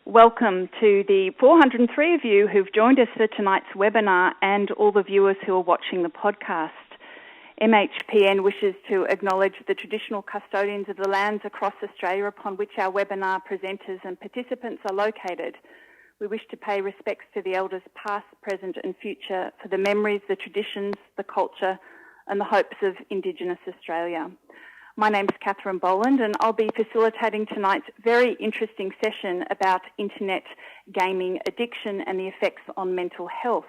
Welcome to the 403 of you who've joined us for tonight's webinar and all the viewers who are watching the podcast. MHPN wishes to acknowledge the traditional custodians of the lands across Australia upon which our webinar presenters and participants are located. We wish to pay respects to the elders past, present and future for the memories, the traditions, the culture and the hopes of Indigenous Australia. My name's Catherine Boland and I'll be facilitating tonight's very interesting session about internet gaming addiction and the effects on mental health.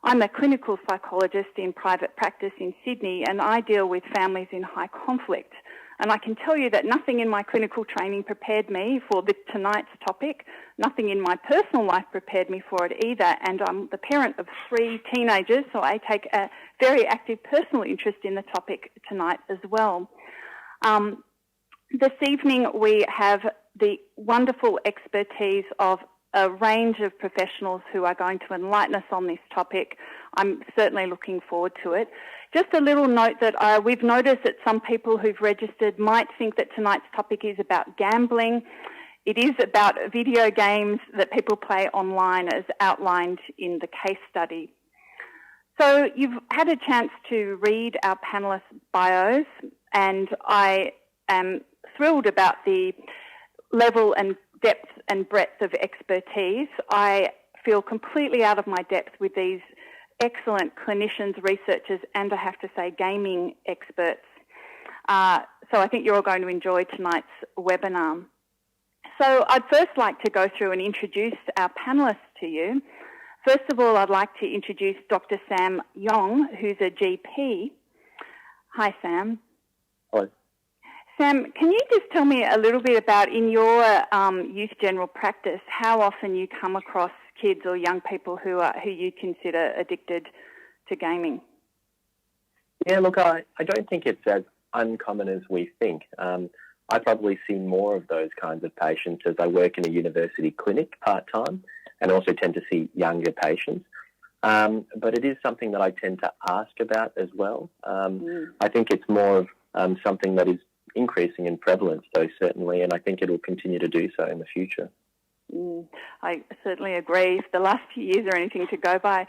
I'm a clinical psychologist in private practice in Sydney and I deal with families in high conflict. And I can tell you that nothing in my clinical training prepared me for tonight's topic. Nothing in my personal life prepared me for it either. And I'm the parent of 3 teenagers, so I take a very active personal interest in the topic tonight as well. This evening we have the wonderful expertise of a range of professionals who are going to enlighten us on this topic. I'm certainly looking forward to it. Just a little note that we've noticed that some people who've registered might think that tonight's topic is about gambling. It is about video games that people play online as outlined in the case study. So you've had a chance to read our panellists' bios and I am thrilled about the level and depth and breadth of expertise. I feel completely out of my depth with these excellent clinicians, researchers, and I have to say gaming experts. So I think you're all going to enjoy tonight's webinar. So I'd first like to go through and introduce our panellists to you. First of all, I'd like to introduce Dr. Sam Yong, who's a GP. Hi, Sam. Hello. Sam, can you just tell me a little bit about, in your youth general practice, how often you come across kids or young people who you consider addicted to gaming? Yeah, look, I don't think it's as uncommon as we think. I probably see more of those kinds of patients as I work in a university clinic part-time and also tend to see younger patients. But it is something that I tend to ask about as well. I think it's more of something that is increasing in prevalence, though, certainly, and I think it will continue to do so in the future. I certainly agree. If the last few years are anything to go by.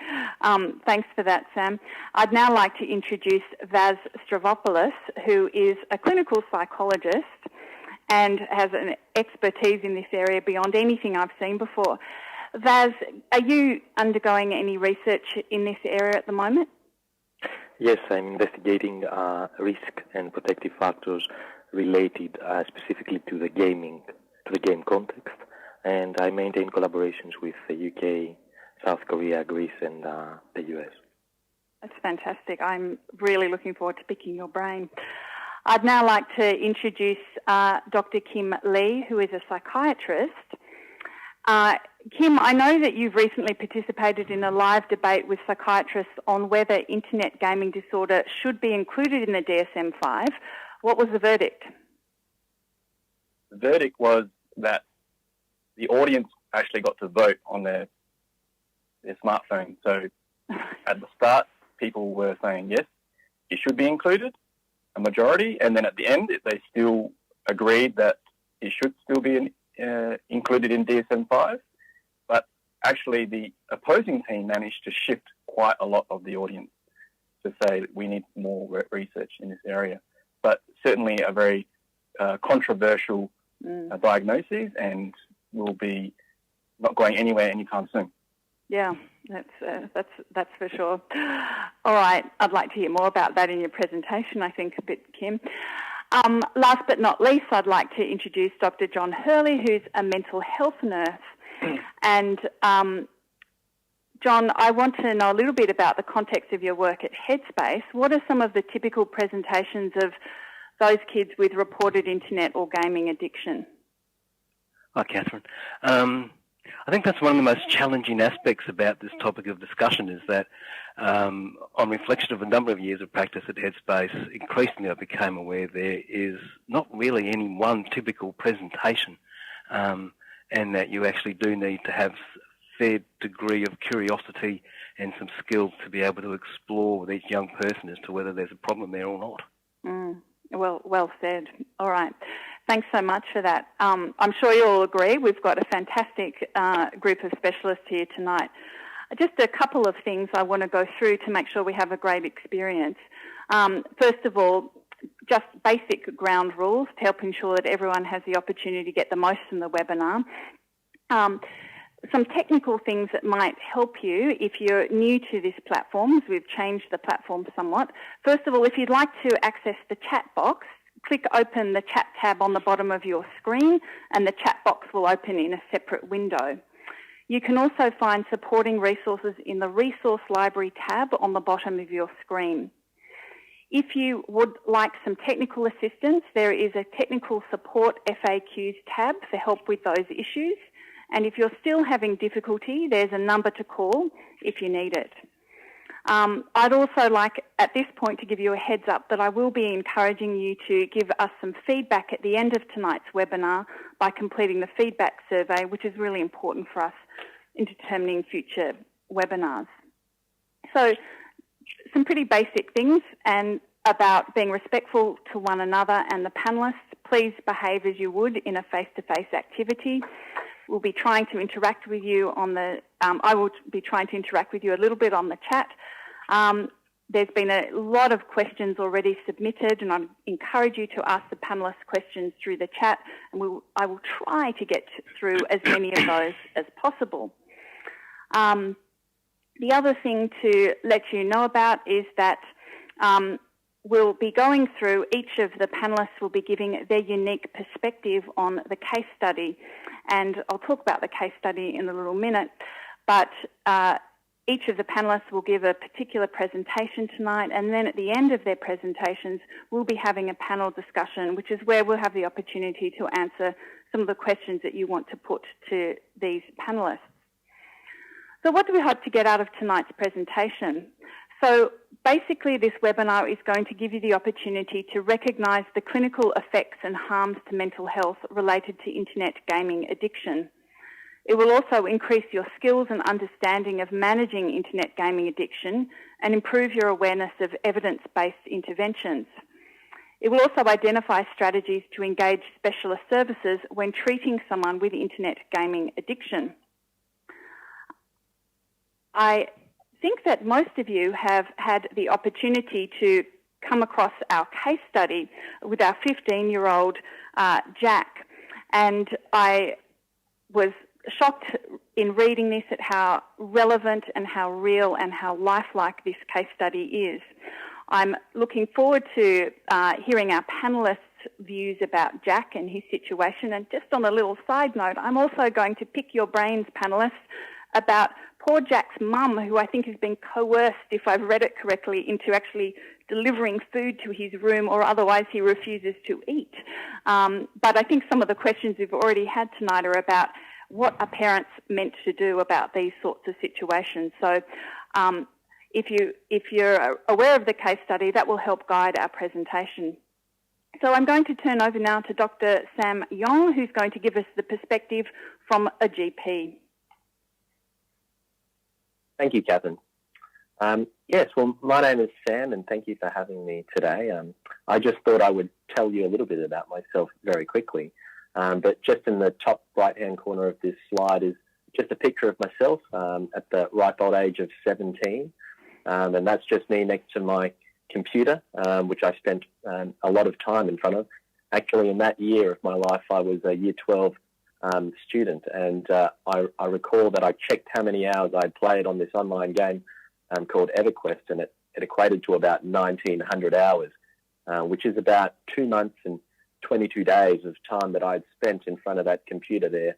Thanks for that, Sam. I'd now like to introduce Vaz Stavropoulos, who is a clinical psychologist and has an expertise in this area beyond anything I've seen before. Vaz, are you undergoing any research in this area at the moment? Yes, I'm investigating risk and protective factors related specifically to the game context, and I maintain collaborations with the UK, South Korea, Greece, and the US. That's fantastic. I'm really looking forward to picking your brain. I'd now like to introduce Dr. Kim Lee, who is a psychiatrist. Kim, I know that you've recently participated in a live debate with psychiatrists on whether internet gaming disorder should be included in the DSM-5. What was the verdict? The verdict was that the audience actually got to vote on their smartphone. So at the start, people were saying, yes, it should be included, a majority, and then at the end, they still agreed that it should still be included in DSM-5. But actually, the opposing team managed to shift quite a lot of the audience to say that we need more research in this area. But certainly a very controversial diagnosis, and will be not going anywhere anytime soon. Yeah, that's for sure. All right, I'd like to hear more about that in your presentation, I think, a bit, Kim. Last but not least, I'd like to introduce Dr. John Hurley, who's a mental health nurse. And John, I want to know a little bit about the context of your work at Headspace. What are some of the typical presentations of those kids with reported internet or gaming addiction? Hi, Catherine. I think that's one of the most challenging aspects about this topic of discussion is that on reflection of a number of years of practice at Headspace, increasingly I became aware there is not really any one typical presentation and that you actually do need to have a fair degree of curiosity and some skills to be able to explore with each young person as to whether there's a problem there or not. Well said. All right. Thanks so much for that. I'm sure you'll all agree we've got a fantastic group of specialists here tonight. Just a couple of things I want to go through to make sure we have a great experience. First of all, just basic ground rules to help ensure that everyone has the opportunity to get the most from the webinar. Some technical things that might help you if you're new to this platform, as we've changed the platform somewhat. First of all, if you'd like to access the chat box, click open the chat tab on the bottom of your screen and the chat box will open in a separate window. You can also find supporting resources in the Resource Library tab on the bottom of your screen. If you would like some technical assistance, there is a Technical Support FAQs tab for help with those issues. And if you're still having difficulty, there's a number to call if you need it. I'd also like at this point to give you a heads up that I will be encouraging you to give us some feedback at the end of tonight's webinar by completing the feedback survey, which is really important for us in determining future webinars. So some pretty basic things and about being respectful to one another and the panellists. Please behave as you would in a face-to-face activity. We'll be trying to interact with you on the, I will be trying to interact with you a little bit on the chat. There's been a lot of questions already submitted and I encourage you to ask the panellists questions through the chat and I will try to get through as many of those as possible. The other thing to let you know about is that we'll be going through, each of the panellists will be giving their unique perspective on the case study. And I'll talk about the case study in a little minute, but each of the panellists will give a particular presentation tonight, and then at the end of their presentations, we'll be having a panel discussion, which is where we'll have the opportunity to answer some of the questions that you want to put to these panellists. So what do we hope to get out of tonight's presentation? So basically this webinar is going to give you the opportunity to recognise the clinical effects and harms to mental health related to internet gaming addiction. It will also increase your skills and understanding of managing internet gaming addiction and improve your awareness of evidence-based interventions. It will also identify strategies to engage specialist services when treating someone with internet gaming addiction. I think that most of you have had the opportunity to come across our case study with our 15-year-old Jack, and I was shocked in reading this at how relevant and how real and how lifelike this case study is. I'm looking forward to hearing our panellists' views about Jack and his situation, and just on a little side note, I'm also going to pick your brains, panellists, about poor Jack's mum, who I think has been coerced, if I've read it correctly, into actually delivering food to his room, or otherwise he refuses to eat. But I think some of the questions we've already had tonight are about what are parents meant to do about these sorts of situations. So if you're aware of the case study, that will help guide our presentation. So I'm going to turn over now to Dr. Sam Yong, who's going to give us the perspective from a GP. Thank you, Catherine. Yes, well, my name is Sam, and thank you for having me today. I just thought I would tell you a little bit about myself very quickly. But just in the top right-hand corner of this slide is just a picture of myself at the ripe old age of 17. And that's just me next to my computer, which I spent a lot of time in front of. Actually, in that year of my life, I was a Year 12 student, and I recall that I checked how many hours I'd played on this online game called EverQuest, and it equated to about 1,900 hours, which is about 2 months and 22 days of time that I'd spent in front of that computer there,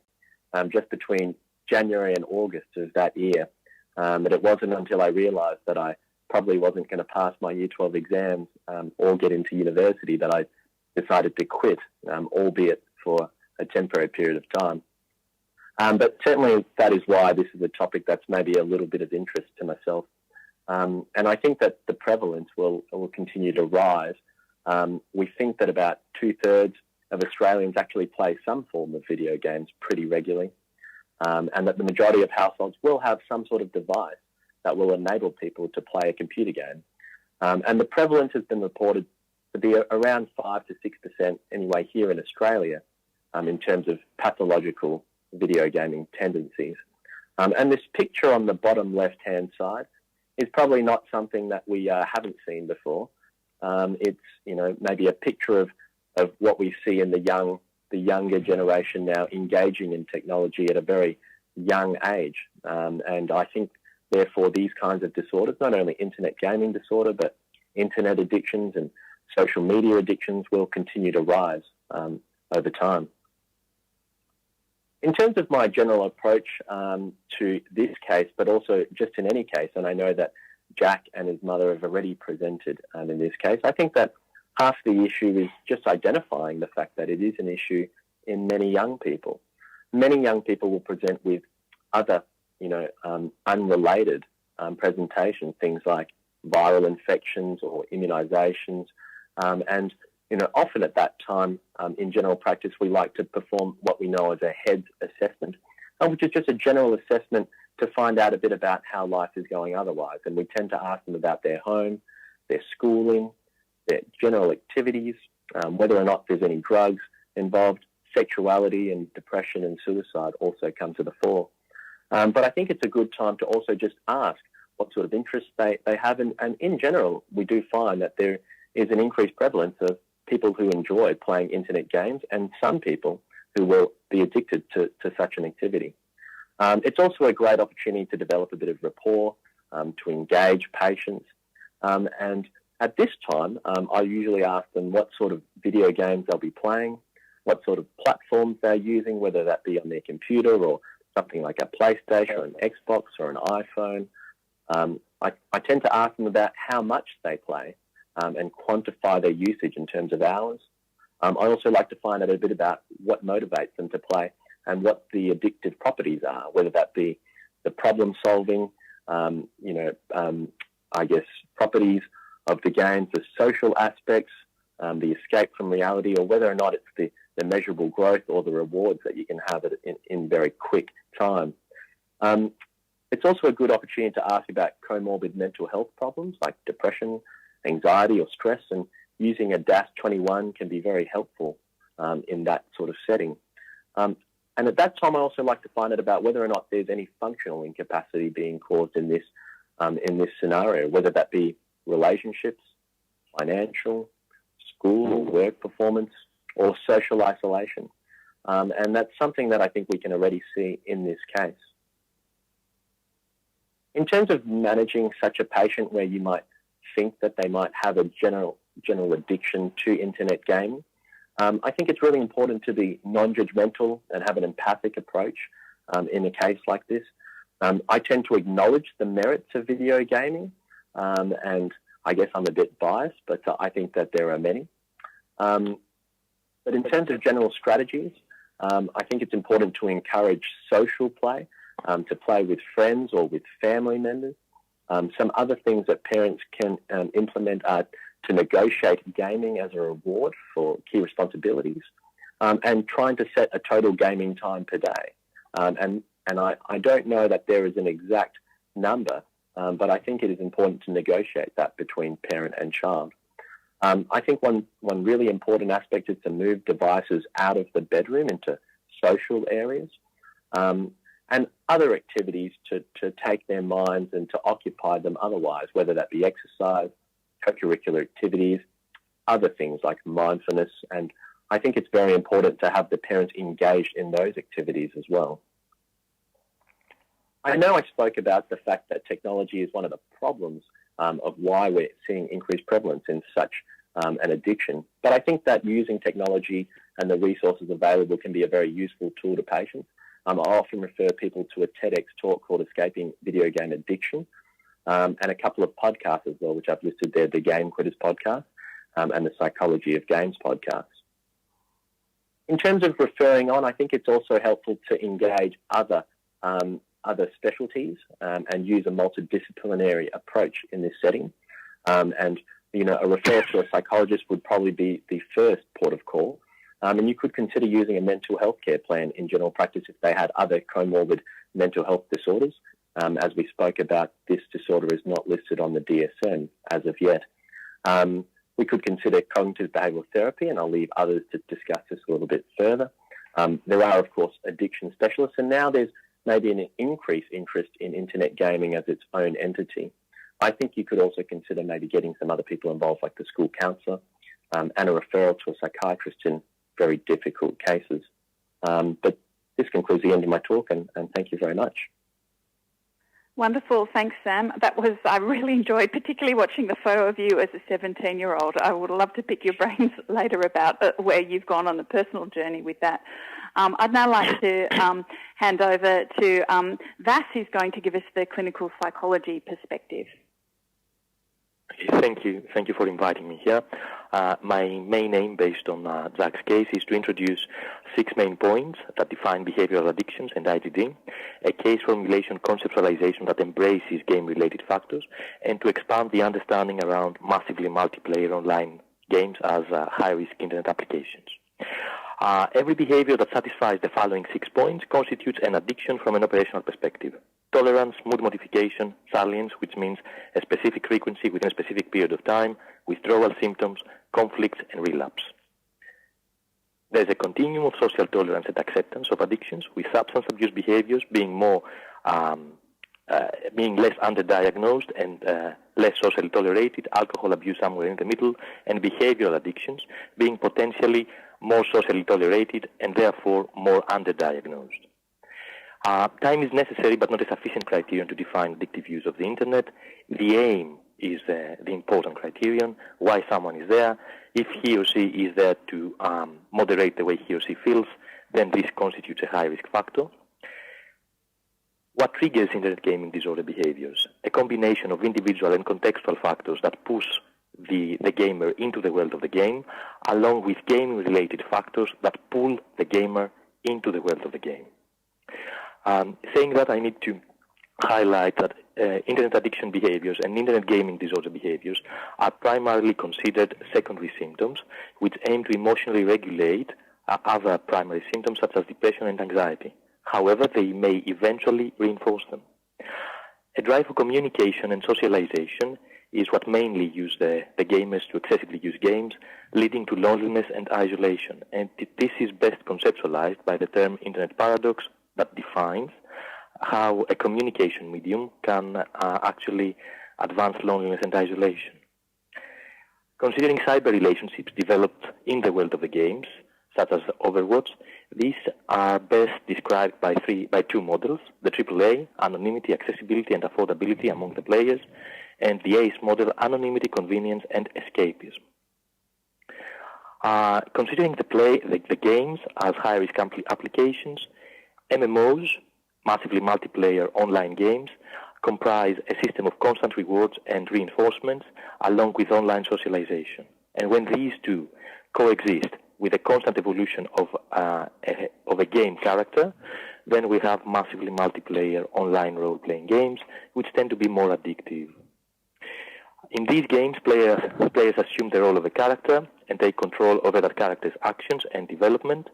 just between January and August of that year. But it wasn't until I realised that I probably wasn't going to pass my Year 12 exams or get into university that I decided to quit, albeit for a temporary period of time. But certainly that is why this is a topic that's maybe a little bit of interest to myself. And I think that the prevalence will continue to rise. We think that about 2/3 of Australians actually play some form of video games pretty regularly, and that the majority of households will have some sort of device that will enable people to play a computer game. And the prevalence has been reported to be around 5 to 6% anyway here in Australia in terms of pathological video gaming tendencies. And this picture on the bottom left-hand side is probably not something that we haven't seen before. It's, maybe a picture of what we see in the younger generation now engaging in technology at a very young age. And I think, therefore, these kinds of disorders, not only internet gaming disorder, but internet addictions and social media addictions will continue to rise over time. In terms of my general approach to this case, but also just in any case, and I know that Jack and his mother have already presented in this case, I think that half the issue is just identifying the fact that it is an issue in many young people. Many young people will present with other, unrelated presentations, things like viral infections or immunizations, and often at that time, in general practice, we like to perform what we know as a HEADS assessment, which is just a general assessment to find out a bit about how life is going otherwise. And we tend to ask them about their home, their schooling, their general activities, whether or not there's any drugs involved. Sexuality and depression and suicide also come to the fore. But I think it's a good time to also just ask what sort of interests they have. And in general, we do find that there is an increased prevalence of people who enjoy playing internet games and some people who will be addicted to such an activity. It's also a great opportunity to develop a bit of rapport, to engage patients. And at this time, I usually ask them what sort of video games they'll be playing, what sort of platforms they're using, whether that be on their computer or something like a PlayStation or an Xbox or an iPhone. I tend to ask them about how much they play and quantify their usage in terms of hours. I also like to find out a bit about what motivates them to play and what the addictive properties are, whether that be the problem solving, properties of the games, the social aspects, the escape from reality, or whether or not it's the measurable growth or the rewards that you can have in very quick time. It's also a good opportunity to ask about comorbid mental health problems like depression, anxiety or stress, and using a DAS-21 can be very helpful in that sort of setting. And at that time, I also like to find out about whether or not there's any functional incapacity being caused in this scenario, whether that be relationships, financial, school or work performance, or social isolation. And that's something that I think we can already see in this case. In terms of managing such a patient where you might think that they might have a general addiction to internet gaming, I think it's really important to be non-judgmental and have an empathic approach in a case like this. I tend to acknowledge the merits of video gaming, and I guess I'm a bit biased, but I think that there are many. But in terms of general strategies, I think it's important to encourage social play, to play with friends or with family members. Some other things that parents can implement are to negotiate gaming as a reward for key responsibilities, and trying to set a total gaming time per day. And I don't know that there is an exact number, but I think it is important to negotiate that between parent and child. I think one really important aspect is to move devices out of the bedroom into social areas, and other activities to take their minds and to occupy them otherwise, whether that be exercise, co-curricular activities, other things like mindfulness. And I think it's very important to have the parents engaged in those activities as well. I know I spoke about the fact that technology is one of the problems of why we're seeing increased prevalence in such an addiction. But I think that using technology and the resources available can be a very useful tool to patients. I often refer people to a TEDx talk called Escaping Video Game Addiction, and a couple of podcasts as well, which I've listed there, the Game Quitters podcast and the Psychology of Games podcast. In terms of referring on, I think it's also helpful to engage other specialties and use a multidisciplinary approach in this setting. And a referral to a psychologist would probably be the first port of call. And you could consider using a mental health care plan in general practice if they had other comorbid mental health disorders. As we spoke about, this disorder is not listed on the DSM as of yet. We could consider cognitive behavioural therapy, and I'll leave others to discuss this a little bit further. There are, of course, addiction specialists, and now there's maybe an increased interest in internet gaming as its own entity. I think you could also consider maybe getting some other people involved, like the school counsellor, and a referral to a psychiatrist in very difficult cases. But this concludes the end of my talk, and thank you very much. Wonderful. Thanks, Sam. I really enjoyed particularly watching the photo of you as a 17-year-old. I would love to pick your brains later about where you've gone on the personal journey with that. I'd now like to hand over to Vas, who's going to give us the clinical psychology perspective. Thank you. Thank you for inviting me here. My main aim, based on Jack's case, is to introduce 6 main points that define behavioral addictions and IGD, a case formulation conceptualization that embraces game-related factors, and to expand the understanding around massively multiplayer online games as high-risk internet applications. Every behavior that satisfies the following 6 points constitutes an addiction from an operational perspective: tolerance, mood modification, salience, which means a specific frequency within a specific period of time, withdrawal symptoms, conflicts, and relapse. There's a continuum of social tolerance and acceptance of addictions, with substance abuse behaviors being being less underdiagnosed and less socially tolerated, alcohol abuse somewhere in the middle, and behavioral addictions being potentially more socially tolerated and therefore more underdiagnosed. Time is necessary but not a sufficient criterion to define addictive use of the internet. The aim is the important criterion, why someone is there. If he or she is there to moderate the way he or she feels, then this constitutes a high-risk factor. What triggers internet gaming disorder behaviors? A combination of individual and contextual factors that push the gamer into the world of the game, along with gaming-related factors that pull the gamer into the world of the game. Saying that, I need to highlight that internet addiction behaviors and internet gaming disorder behaviors are primarily considered secondary symptoms, which aim to emotionally regulate other primary symptoms such as depression and anxiety. However, they may eventually reinforce them. A drive for communication and socialization is what mainly use the gamers to excessively use games, leading to loneliness and isolation. And this is best conceptualized by the term internet paradox, that defines how a communication medium can actually advance loneliness and isolation. Considering cyber relationships developed in the world of the games, such as Overwatch, these are best described by 2 models: the AAA, anonymity, accessibility, and affordability among the players, and the ACE model, anonymity, convenience, and escapism. Considering the games as high-risk applications, MMOs, massively multiplayer online games, comprise a system of constant rewards and reinforcements along with online socialization. And when these two coexist with a constant evolution of a game character, then we have massively multiplayer online role-playing games, which tend to be more addictive. In these games, players assume the role of a character and take control over that character's actions and development,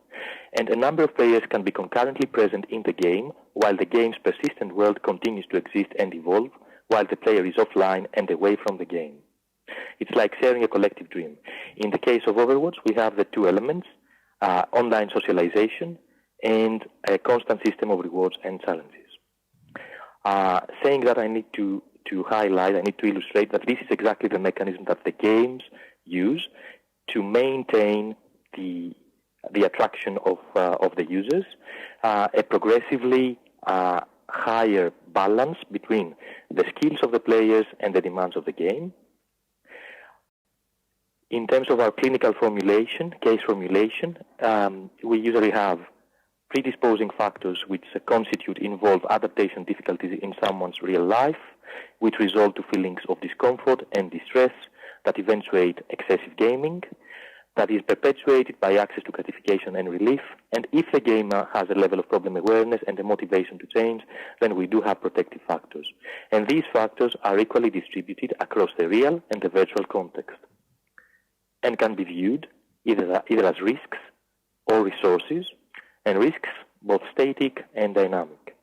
and a number of players can be concurrently present in the game while the game's persistent world continues to exist and evolve while the player is offline and away from the game. It's like sharing a collective dream. In the case of Overwatch, we have the 2 elements, online socialization and a constant system of rewards and challenges. Saying that, I need to illustrate that this is exactly the mechanism that the games use to maintain the attraction of the users, a progressively higher balance between the skills of the players and the demands of the game. In terms of our clinical case formulation, we usually have predisposing factors which involve adaptation difficulties in someone's real life, which result to feelings of discomfort and distress that eventuate excessive gaming, that is perpetuated by access to gratification and relief. And if the gamer has a level of problem awareness and a motivation to change, then we do have protective factors. And these factors are equally distributed across the real and the virtual context, and can be viewed either as risks or resources, and risks both static and dynamic.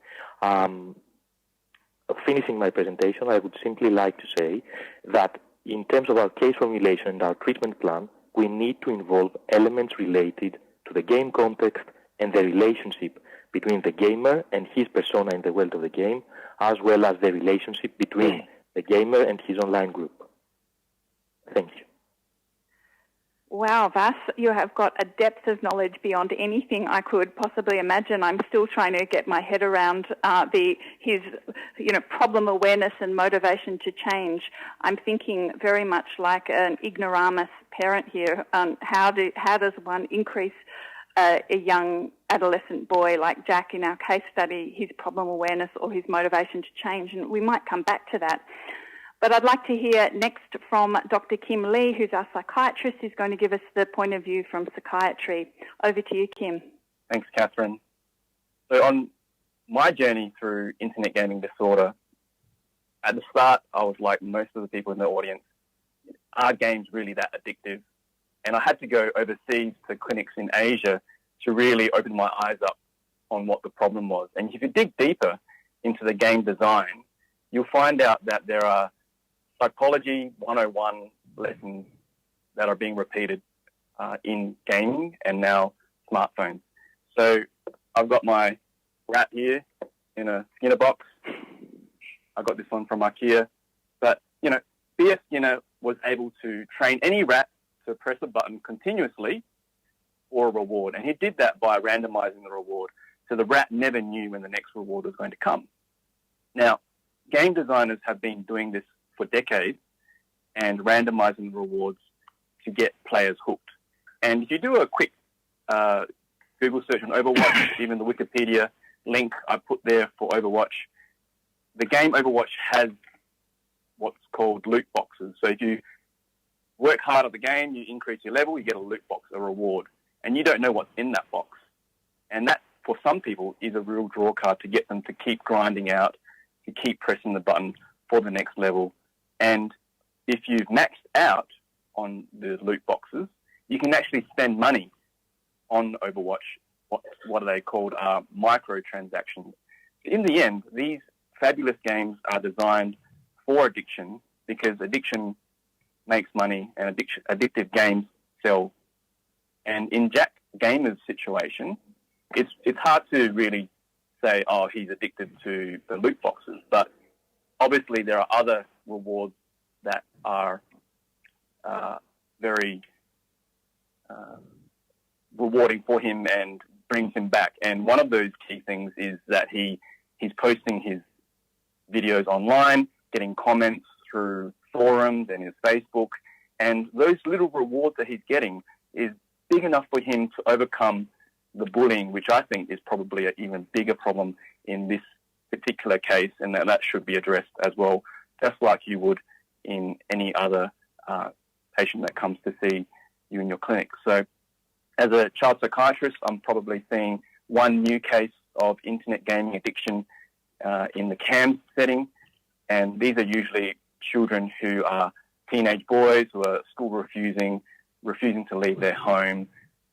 Finishing my presentation, I would simply like to say that in terms of our case formulation and our treatment plan, we need to involve elements related to the game context and the relationship between the gamer and his persona in the world of the game, as well as the relationship between the gamer and his online group. Thank you. Wow, Vas, you have got a depth of knowledge beyond anything I could possibly imagine. I'm still trying to get my head around his problem awareness and motivation to change. I'm thinking very much like an ignoramus parent here. How does one increase a young adolescent boy like Jack in our case study, his problem awareness or his motivation to change? And we might come back to that. But I'd like to hear next from Dr. Kim Lee, who's our psychiatrist, who's going to give us the point of view from psychiatry. Over to you, Kim. Thanks, Catherine. So on my journey through internet gaming disorder, at the start, I was like most of the people in the audience, are games really that addictive? And I had to go overseas to clinics in Asia to really open my eyes up on what the problem was. And if you dig deeper into the game design, you'll find out that there are Psychology 101 lessons that are being repeated in gaming and now smartphones. So I've got my rat here in a Skinner box. I got this one from IKEA. But, B.F. Skinner was able to train any rat to press a button continuously for a reward. And he did that by randomizing the reward. So the rat never knew when the next reward was going to come. Now, game designers have been doing this for decades and randomizing the rewards to get players hooked. And if you do a quick Google search on Overwatch, even the Wikipedia link I put there for Overwatch, the game Overwatch has what's called loot boxes. So if you work hard at the game, you increase your level, you get a loot box, a reward, and you don't know what's in that box. And that, for some people, is a real draw card to get them to keep grinding out, to keep pressing the button for the next level. And if you've maxed out on the loot boxes, you can actually spend money on Overwatch. What are they called? Microtransactions. In the end, these fabulous games are designed for addiction because addiction makes money and addictive games sell. And in Jack Gamer's situation, it's hard to really say, oh, he's addicted to the loot boxes, but obviously there are other rewards that are very rewarding for him and brings him back. And one of those key things is that he's posting his videos online, getting comments through forums and his Facebook, and those little rewards that he's getting is big enough for him to overcome the bullying, which I think is probably an even bigger problem in this particular case, and that should be addressed as well, just like you would in any other patient that comes to see you in your clinic. So as a child psychiatrist, I'm probably seeing one new case of internet gaming addiction in the CAMS setting, and these are usually children who are teenage boys who are school refusing to leave their home,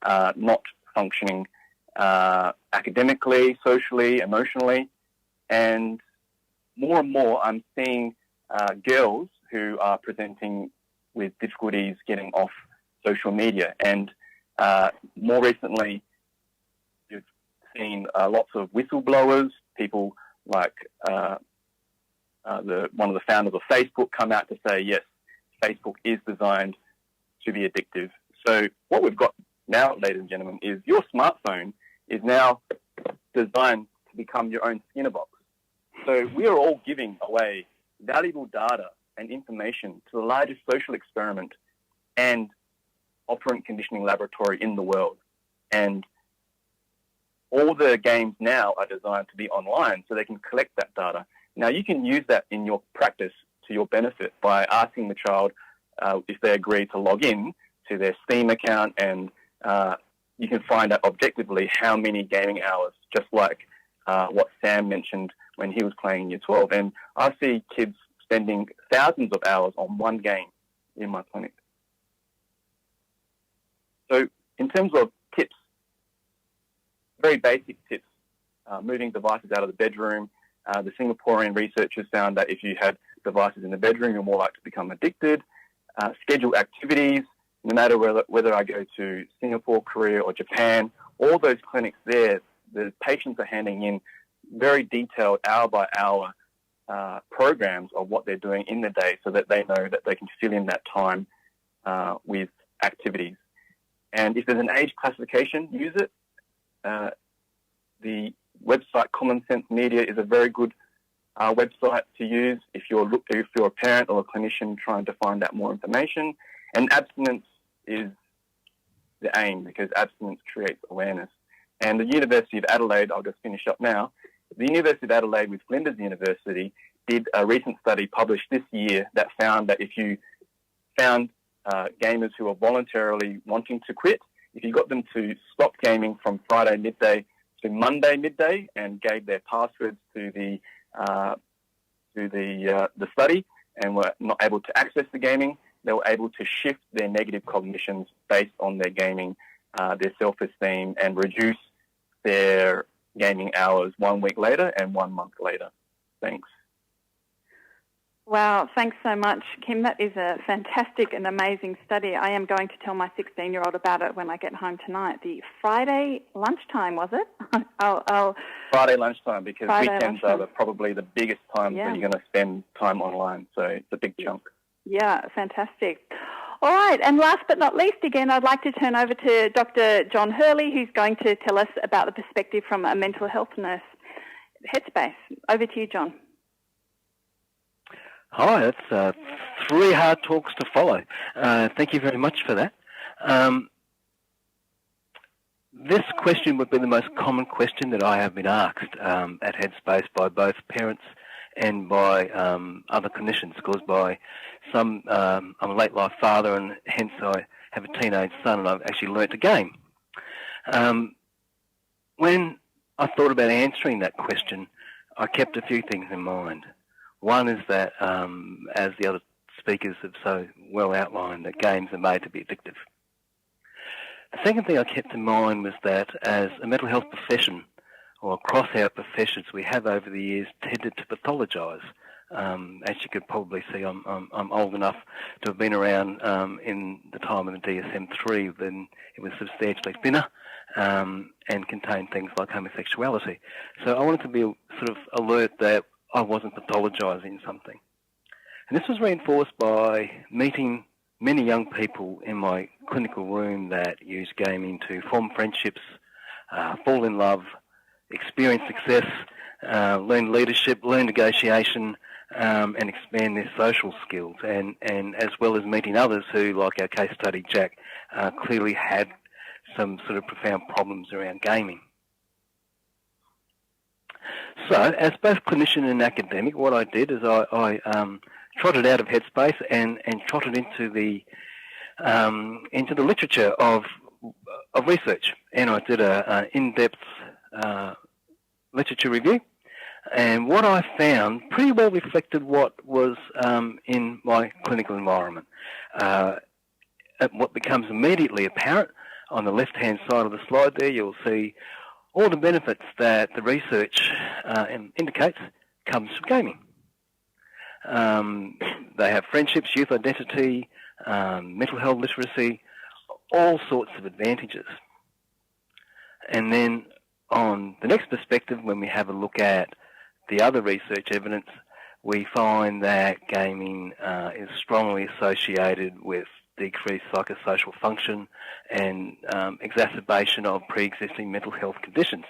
not functioning academically, socially, emotionally. And more I'm seeing girls who are presenting with difficulties getting off social media. And more recently, you've seen lots of whistleblowers, people like one of the founders of Facebook come out to say, yes, Facebook is designed to be addictive. So what we've got now, ladies and gentlemen, is your smartphone is now designed to become your own Skinner box. So we are all giving away valuable data and information to the largest social experiment and operant conditioning laboratory in the world. And all the games now are designed to be online so they can collect that data. Now, you can use that in your practice to your benefit by asking the child if they agree to log in to their Steam account, and you can find out objectively how many gaming hours, just like what Sam mentioned when he was playing in Year 12. And I see kids spending thousands of hours on one game in my clinic. So in terms of tips, very basic tips, moving devices out of the bedroom. The Singaporean researchers found that if you had devices in the bedroom, you're more likely to become addicted. schedule activities, no matter whether I go to Singapore, Korea, or Japan. All those clinics there, the patients are handing in very detailed hour-by-hour programs of what they're doing in the day so that they know that they can fill in that time with activities. And if there's an age classification, use it. The website Common Sense Media is a very good website to use if you're a parent or a clinician trying to find out more information. And abstinence is the aim, because abstinence creates awareness. And the University of Adelaide, I'll just finish up now, the University of Adelaide with Flinders University did a recent study published this year that found that if you found gamers who are voluntarily wanting to quit, if you got them to stop gaming from Friday midday to Monday midday and gave their passwords to the study and were not able to access the gaming, they were able to shift their negative cognitions based on their gaming, their self-esteem, and reduce their gaming hours 1 week later and 1 month later. Thanks. Wow, thanks so much, Kim. That is a fantastic and amazing study. I am going to tell my 16-year-old about it when I get home tonight. The Friday lunchtime, was it? Friday lunchtime, because Friday weekends lunchtime. are probably the biggest times that you're going to spend time online, so it's a big chunk. Yeah, fantastic. All right, and last but not least, again, I'd like to turn over to Dr. John Hurley, who's going to tell us about the perspective from a mental health nurse. Headspace. Over to you, John. Hi, that's 3 hard talks to follow. Thank you very much for that. This question would be the most common question that I have been asked at Headspace by both parents and by other clinicians, caused by some, I'm a late life father, and hence I have a teenage son, and I've actually learnt to game. When I thought about answering that question, I kept a few things in mind. One is that, as the other speakers have so well outlined, that games are made to be addictive. The second thing I kept in mind was that as a mental health profession, or across our professions, we have over the years tended to pathologise. As you could probably see, I'm old enough to have been around in the time of the DSM-3 when it was substantially thinner and contained things like homosexuality. So I wanted to be sort of alert that I wasn't pathologising something. And this was reinforced by meeting many young people in my clinical room that use gaming to form friendships, fall in love, experience success, learn leadership, learn negotiation, and expand their social skills. And as well as meeting others who, like our case study, Jack, clearly had some sort of profound problems around gaming. So, as both clinician and academic, what I did is I trotted out of Headspace and trotted into the literature of research, and I did an in-depth literature review. And what I found pretty well reflected what was in my clinical environment. What becomes immediately apparent on the left-hand side of the slide there, you'll see all the benefits that the research indicates comes from gaming. They have friendships, youth identity, mental health literacy, all sorts of advantages. And then on the next perspective, when we have a look at the other research evidence, we find that gaming is strongly associated with decreased psychosocial function and exacerbation of pre-existing mental health conditions.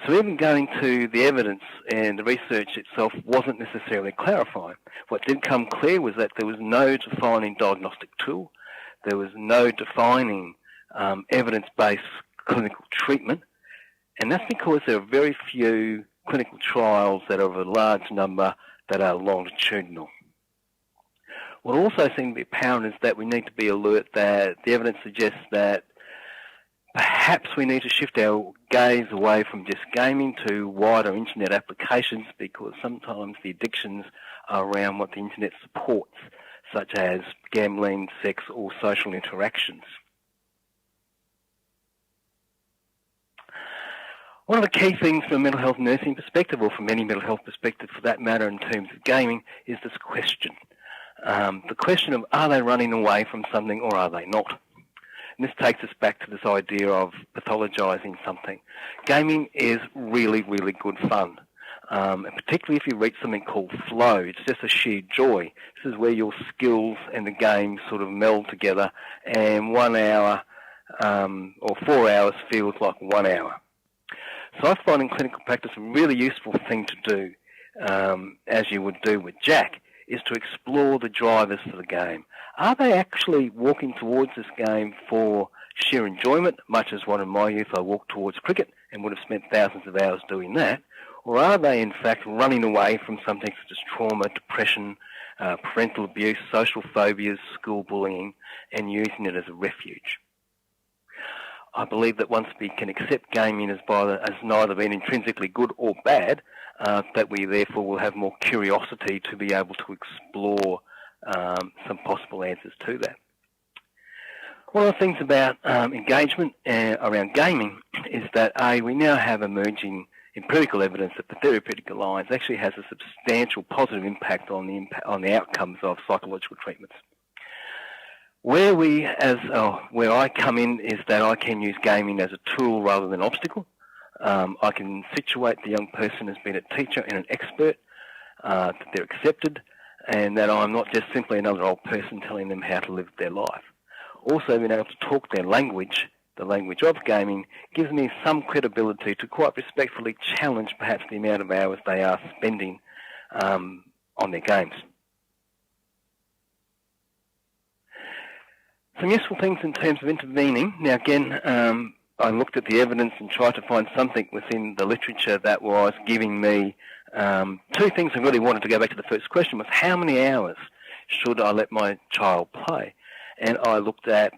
So even going to the evidence and the research itself wasn't necessarily clarifying. What did come clear was that there was no defining diagnostic tool, there was no defining evidence-based clinical treatment, and that's because there are very few clinical trials that are of a large number that are longitudinal. What also seemed to be apparent is that we need to be alert that the evidence suggests that perhaps we need to shift our gaze away from just gaming to wider internet applications, because sometimes the addictions are around what the internet supports, such as gambling, sex, or social interactions. One of the key things from a mental health nursing perspective, or from any mental health perspective for that matter in terms of gaming, is this question. the question of are they running away from something or are they not? And this takes us back to this idea of pathologising something. Gaming is really, really good fun. And particularly if you reach something called flow, it's just a sheer joy. This is where your skills and the game sort of meld together, and 1 hour or 4 hours feels like 1 hour. So I find in clinical practice a really useful thing to do, as you would do with Jack, is to explore the drivers for the game. Are they actually walking towards this game for sheer enjoyment, much as one in my youth I walked towards cricket and would have spent thousands of hours doing that? Or are they in fact running away from something such as trauma, depression, parental abuse, social phobias, school bullying, and using it as a refuge? I believe that once we can accept gaming as neither being intrinsically good or bad, that we therefore will have more curiosity to be able to explore some possible answers to that. One of the things about engagement around gaming is that we now have emerging empirical evidence that the therapeutic alliance actually has a substantial positive impact on the outcomes of psychological treatments. Where I come in is that I can use gaming as a tool rather than an obstacle. I can situate the young person as being a teacher and an expert, that they're accepted, and that I'm not just simply another old person telling them how to live their life. Also, being able to talk their language, the language of gaming, gives me some credibility to quite respectfully challenge perhaps the amount of hours they are spending on their games. Some useful things in terms of intervening. Now again, I looked at the evidence and tried to find something within the literature that was giving me two things I really wanted to go back to the first question was how many hours should I let my child play? And I looked at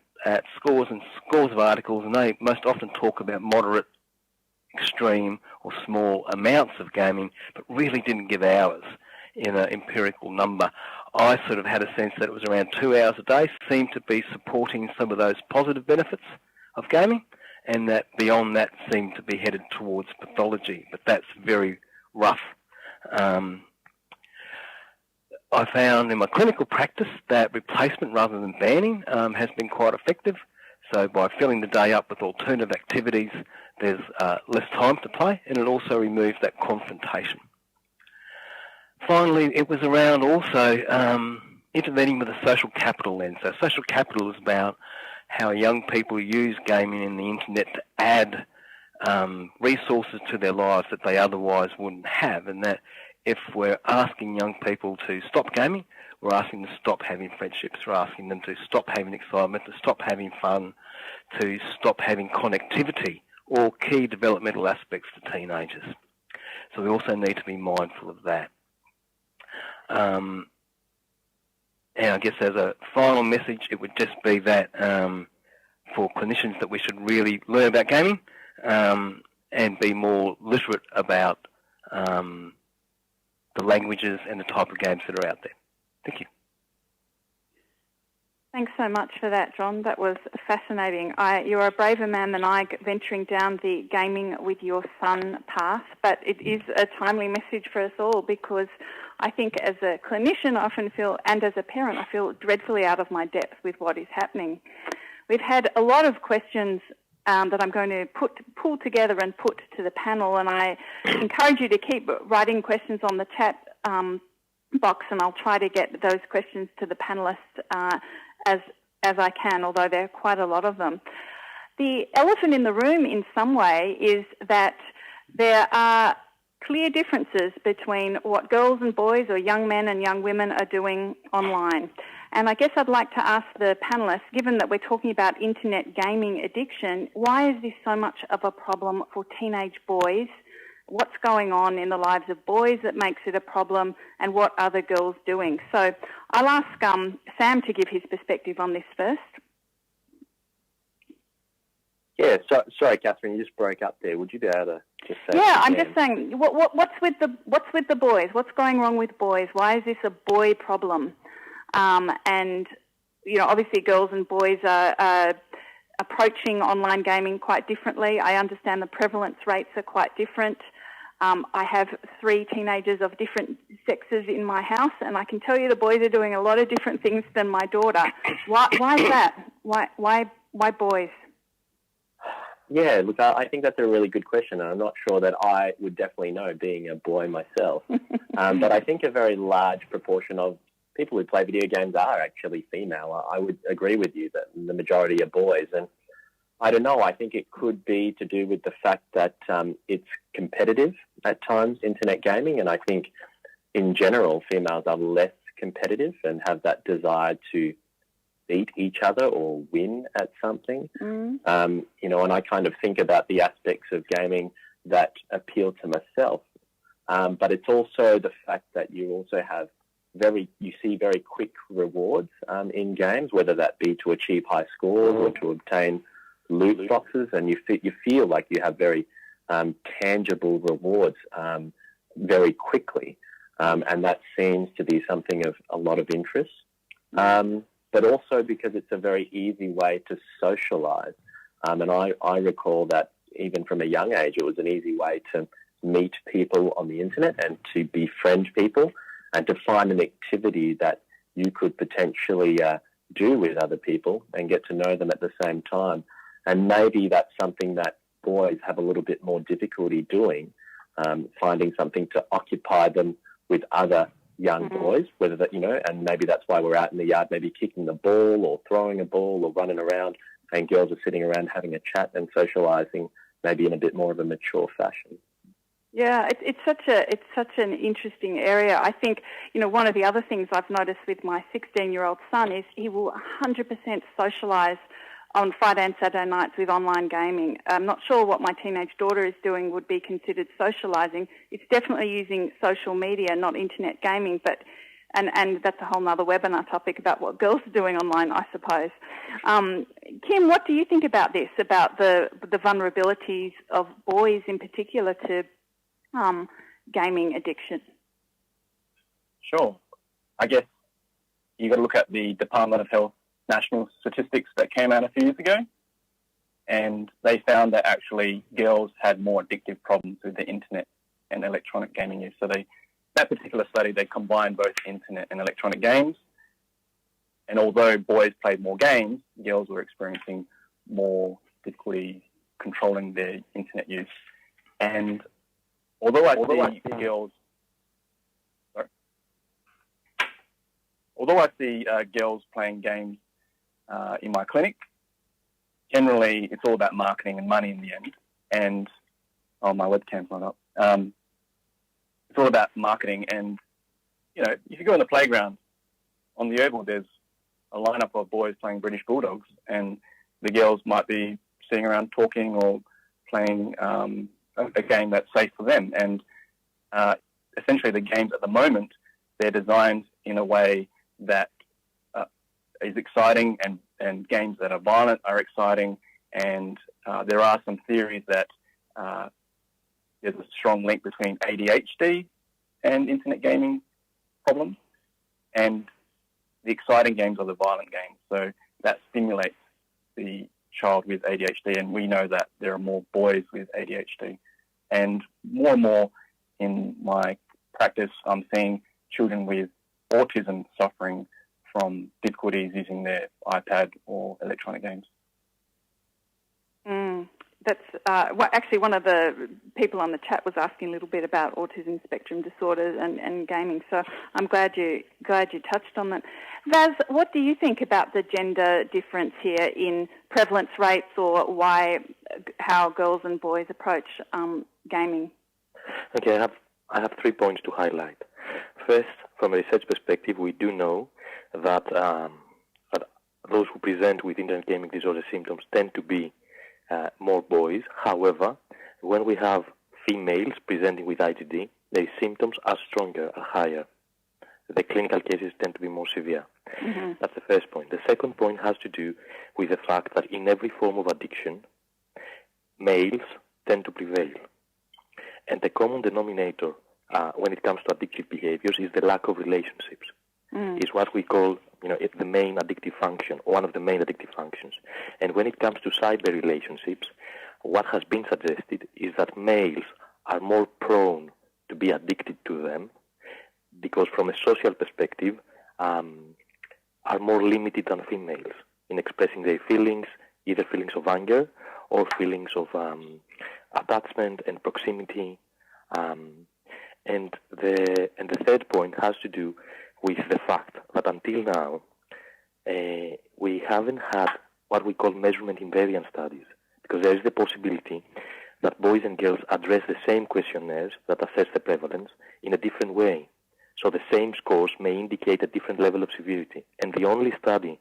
scores and scores of articles, and they most often talk about moderate, extreme or small amounts of gaming, but really didn't give hours in an empirical number. I sort of had a sense that it was around 2 hours a day, seemed to be supporting some of those positive benefits of gaming, and that beyond that seemed to be headed towards pathology, but that's very rough. I found in my clinical practice that replacement rather than banning has been quite effective. So by filling the day up with alternative activities, there's less time to play, and it also removes that confrontation. Finally, it was around also intervening with a social capital lens. So social capital is about how young people use gaming and the internet to add resources to their lives that they otherwise wouldn't have, and that if we're asking young people to stop gaming, we're asking them to stop having friendships, we're asking them to stop having excitement, to stop having fun, to stop having connectivity, all key developmental aspects for teenagers. So we also need to be mindful of that. And I guess as a final message, it would just be that for clinicians that we should really learn about gaming and be more literate about the languages and the type of games that are out there. Thank you. Thanks so much for that, John. That was fascinating. You're a braver man than I venturing down the gaming with your son path, but it is a timely message for us all because I think as a clinician I often feel, and as a parent, I feel dreadfully out of my depth with what is happening. We've had a lot of questions that I'm going to pull together and put to the panel, and I encourage you to keep writing questions on the chat box, and I'll try to get those questions to the panellists as I can, although there are quite a lot of them. The elephant in the room in some way is that there are clear differences between what girls and boys or young men and young women are doing online. And I guess I'd like to ask the panellists, given that we're talking about internet gaming addiction, why is this so much of a problem for teenage boys? What's going on in the lives of boys that makes it a problem, and what are the girls doing? So I'll ask Sam to give his perspective on this first. Yeah, sorry, Catherine, you just broke up there. Would you be able to just say? Yeah, I'm just saying, what's with the boys? What's going wrong with boys? Why is this a boy problem? And you know, obviously, girls and boys are approaching online gaming quite differently. I understand the prevalence rates are quite different. I have 3 teenagers of different sexes in my house, and I can tell you the boys are doing a lot of different things than my daughter. Why is that? Why boys? Yeah, look, I think that's a really good question, and I'm not sure that I would definitely know, being a boy myself. But I think a very large proportion of people who play video games are actually female. I would agree with you that the majority are boys, and I don't know, I think it could be to do with the fact that it's competitive at times, internet gaming, and I think in general females are less competitive and have that desire to beat each other or win at something. You know, and I kind of think about the aspects of gaming that appeal to myself. But it's also the fact that you also have you see very quick rewards in games, whether that be to achieve high scores or to obtain loot boxes, and you feel like you have very tangible rewards very quickly. And that seems to be something of a lot of interest. But also because it's a very easy way to socialise. And I recall that even from a young age, it was an easy way to meet people on the internet and to befriend people and to find an activity that you could potentially do with other people and get to know them at the same time. And maybe that's something that boys have a little bit more difficulty doing, finding something to occupy them with other young boys, whether that, you know, and maybe that's why we're out in the yard, maybe kicking the ball or throwing a ball or running around, and girls are sitting around having a chat and socialising, maybe in a bit more of a mature fashion. Yeah, it's such an interesting area. I think, you know, one of the other things I've noticed with my 16-year-old son is he will 100% socialise on Friday and Saturday nights with online gaming. I'm not sure what my teenage daughter is doing would be considered socialising. It's definitely using social media, not internet gaming, but and that's a whole other webinar topic about what girls are doing online, I suppose. Kim, what do you think about this, about the vulnerabilities of boys in particular to gaming addiction? Sure. I guess you've got to look at the Department of Health national statistics that came out a few years ago, and they found that actually girls had more addictive problems with the internet and electronic gaming use. So that particular study, they combined both internet and electronic games, and although boys played more games, girls were experiencing more difficulty controlling their internet use. And although I see girls playing games in my clinic, generally it's all about marketing and money in the end. And my webcam's not up. It's all about marketing, and you know, if you go on the playground on the oval, there's a lineup of boys playing British Bulldogs, and the girls might be sitting around talking or playing a game that's safe for them. And essentially, the games at the moment, they're designed in a way that is exciting, and games that are violent are exciting. And there are some theories that there's a strong link between ADHD and internet gaming problems, and the exciting games are the violent games. So that stimulates the child with ADHD, and we know that there are more boys with ADHD. And more in my practice, I'm seeing children with autism suffering from difficulties using their iPad or electronic games. That's actually one of the people on the chat was asking a little bit about autism spectrum disorder and gaming. So I'm glad you touched on that. Vaz, what do you think about the gender difference here in prevalence rates, or how girls and boys approach gaming? Okay, I have 3 points to highlight. First, from a research perspective, we do know that those who present with internet gaming disorder symptoms tend to be more boys. However, when we have females presenting with IGD, their symptoms are stronger, are higher. The clinical cases tend to be more severe. Mm-hmm. That's the first point. The second point has to do with the fact that in every form of addiction, males tend to prevail. And the common denominator when it comes to addictive behaviors is the lack of relationships. Is what we call, it's the main addictive function, one of the main addictive functions. And when it comes to cyber relationships, what has been suggested is that males are more prone to be addicted to them because from a social perspective, are more limited than females in expressing their feelings, either feelings of anger or feelings of attachment and proximity. And the third point has to do with the fact that until now, we haven't had what we call measurement invariant studies, because there is the possibility that boys and girls address the same questionnaires that assess the prevalence in a different way. So the same scores may indicate a different level of severity. And the only study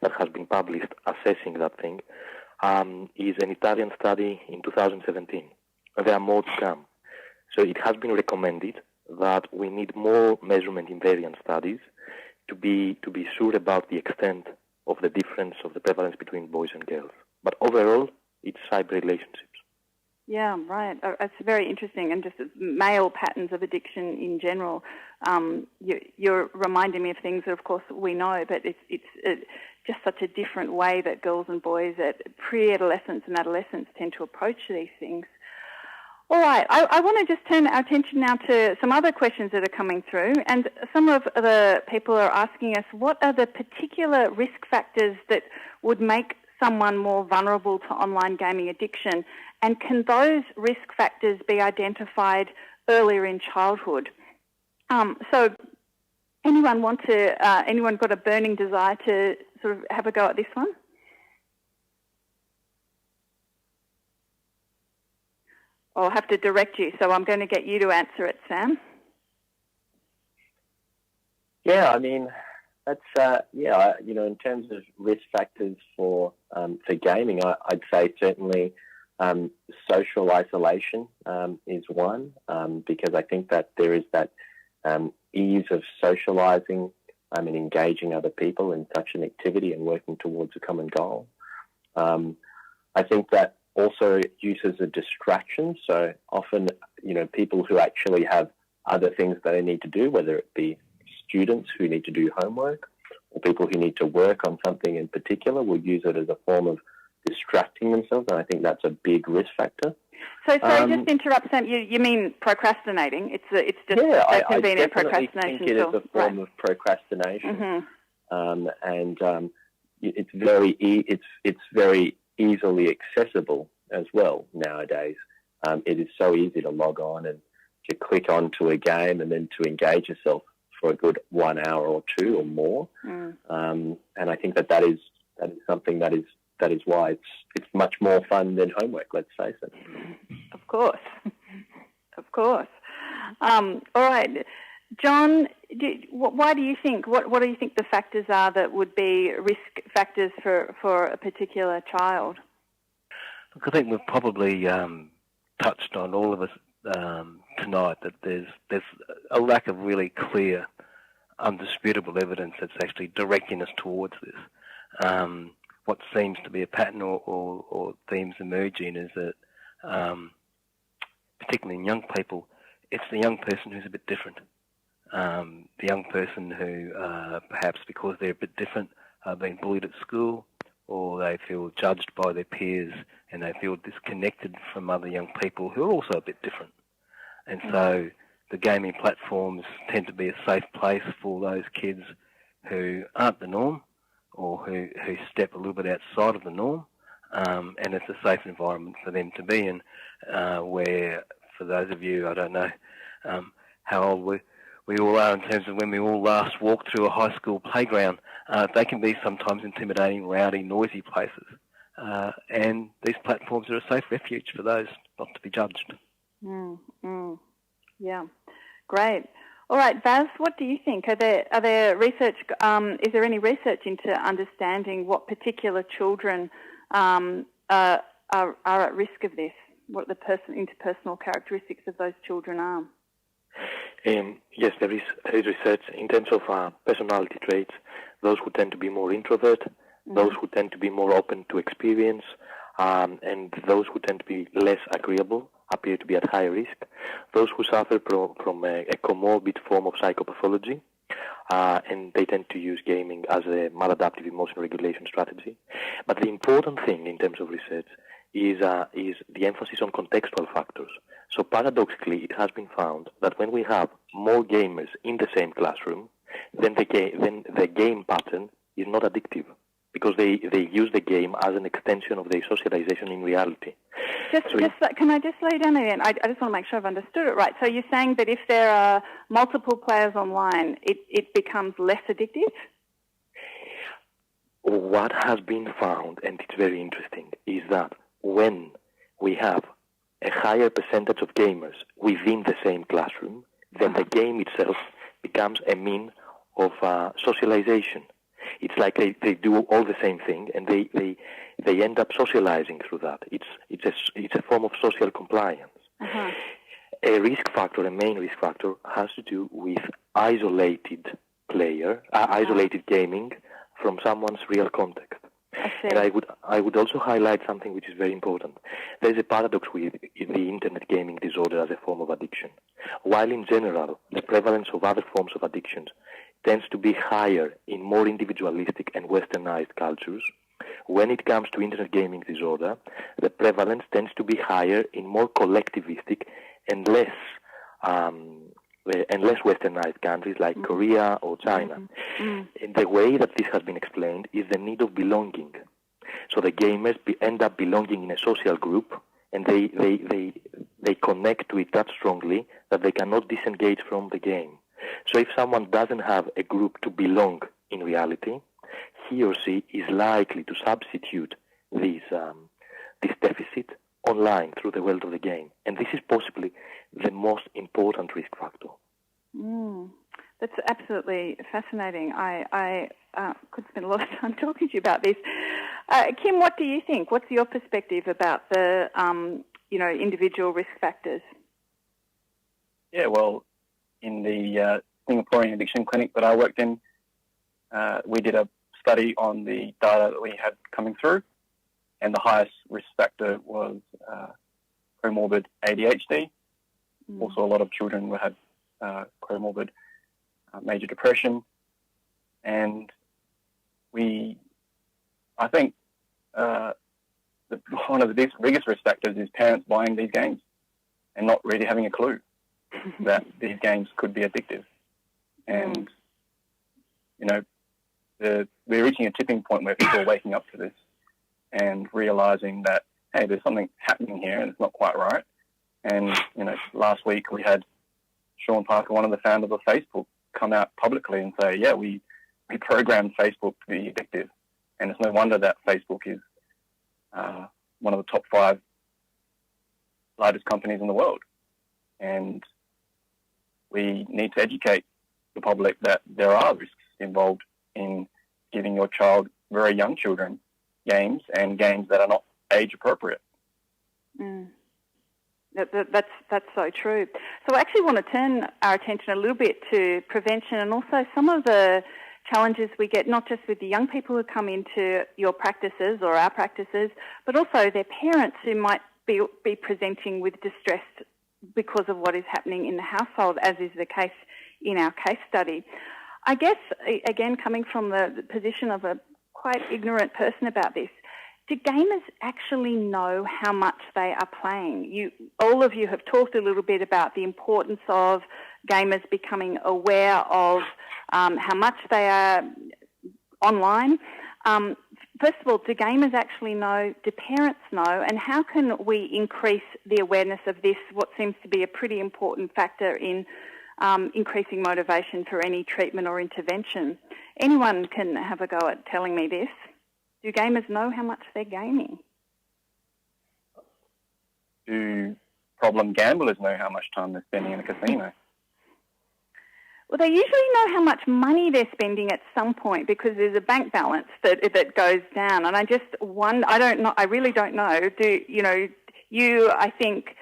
that has been published assessing that thing is an Italian study in 2017. There are more to come. So it has been recommended that we need more measurement invariant studies to be sure about the extent of the difference of the prevalence between boys and girls. But overall, it's cyber relationships. Yeah, right. It's very interesting, and just male patterns of addiction in general. You're reminding me of things that, of course, we know, but it's just such a different way that girls and boys at pre-adolescence and adolescence tend to approach these things. All right, I want to just turn our attention now to some other questions that are coming through, and some of the people are asking us, what are the particular risk factors that would make someone more vulnerable to online gaming addiction, and can those risk factors be identified earlier in childhood? So anyone got a burning desire to sort of have a go at this one? I'll have to direct you, so I'm going to get you to answer it, Sam. Yeah, I mean, that's in terms of risk factors for gaming, I'd say certainly social isolation is one, because I think that there is that ease of socialising and engaging other people in such an activity and working towards a common goal. I think that also use as a distraction. So often, people who actually have other things that they need to do, whether it be students who need to do homework or people who need to work on something in particular, will use it as a form of distracting themselves. And I think that's a big risk factor. So, sorry, just to interrupt, Sam, you mean procrastinating? It's just a convenient procrastination. I think it is a form of procrastination. Mm-hmm. It's very easily accessible as well nowadays. It is so easy to log on and to click onto a game and then to engage yourself for a good 1 hour or two or more. And I think that is something that is why it's much more fun than homework, let's face it. Of course. Of course. All right. John, why do you think, what do you think the factors are that would be risk factors for a particular child? Look, I think we've probably touched on, all of us tonight, that there's a lack of really clear, undisputable evidence that's actually directing us towards this. What seems to be a pattern or themes emerging is that, particularly in young people, it's the young person who's a bit different. The young person who, perhaps because they're a bit different, are being bullied at school, or they feel judged by their peers and they feel disconnected from other young people who are also a bit different. And so the gaming platforms tend to be a safe place for those kids who aren't the norm, or who step a little bit outside of the norm, and it's a safe environment for them to be in, where, for those of you, I don't know how old we all are in terms of when we all last walked through a high school playground, they can be sometimes intimidating, rowdy, noisy places. And these platforms are a safe refuge for those not to be judged. Yeah, great. All right, Vaz, what do you think? Are there research? Is there any research into understanding what particular children are at risk of this? What the interpersonal characteristics of those children are? Yes, there is research in terms of personality traits. Those who tend to be more introvert, those who tend to be more open to experience, and those who tend to be less agreeable appear to be at higher risk. Those who suffer from a comorbid form of psychopathology, and they tend to use gaming as a maladaptive emotion regulation strategy. But the important thing in terms of research is the emphasis on contextual factors. So paradoxically, it has been found that when we have more gamers in the same classroom, then the game pattern is not addictive, because they use the game as an extension of their socialization in reality. Can I just lay down again? I just want to make sure I've understood it right. So you're saying that if there are multiple players online, it becomes less addictive? What has been found, and it's very interesting, is that when we have a higher percentage of gamers within the same classroom, then the game itself becomes a mean of socialization. It's like they do all the same thing, and they end up socializing through that. It's a form of social compliance. Uh-huh. A risk factor, a main risk factor, has to do with isolated gaming from someone's real context. And I would also highlight something which is very important. There's a paradox with the internet gaming disorder as a form of addiction. While in general, the prevalence of other forms of addictions tends to be higher in more individualistic and westernized cultures, when it comes to internet gaming disorder, the prevalence tends to be higher in more collectivistic and less westernized countries like Korea or China. And the way that this has been explained is the need of belonging. So the gamers end up belonging in a social group, and they connect to it that strongly that they cannot disengage from the game. So if someone doesn't have a group to belong in reality, he or she is likely to substitute this deficit online through the world of the game. And this is possibly the most important risk factor. That's absolutely fascinating. I could spend a lot of time talking to you about this. Kim, what do you think? What's your perspective about the individual risk factors? Yeah, well, in the Singaporean addiction clinic that I worked in, we did a study on the data that we had coming through, and the highest risk factor was comorbid ADHD. Also, a lot of children had comorbid major depression, and I think one of the biggest risk factors is parents buying these games and not really having a clue that these games could be addictive. And, we're reaching a tipping point where people are waking up to this and realizing that, hey, there's something happening here and it's not quite right. And, last week we had Sean Parker, one of the founders of Facebook, come out publicly and say, yeah, we programmed Facebook to be addictive. And it's no wonder that Facebook is one of the top 5 largest companies in the world. And we need to educate the public that there are risks involved in giving your child, very young children, games and games that are not age appropriate. That's so true. So I actually want to turn our attention a little bit to prevention and also some of the challenges we get, not just with the young people who come into your practices or our practices, but also their parents who might be presenting with distress because of what is happening in the household, as is the case in our case study. I guess, again, coming from the position of a quite ignorant person about this, do gamers actually know how much they are playing? All of you have talked a little bit about the importance of gamers becoming aware of how much they are online. First of all, do gamers actually know? Do parents know? And how can we increase the awareness of this, what seems to be a pretty important factor in increasing motivation for any treatment or intervention? Anyone can have a go at telling me this. Do gamers know how much they're gaming? Do problem gamblers know how much time they're spending in a casino? Well, they usually know how much money they're spending at some point because there's a bank balance that goes down. And I just wonder, I really don't know. I think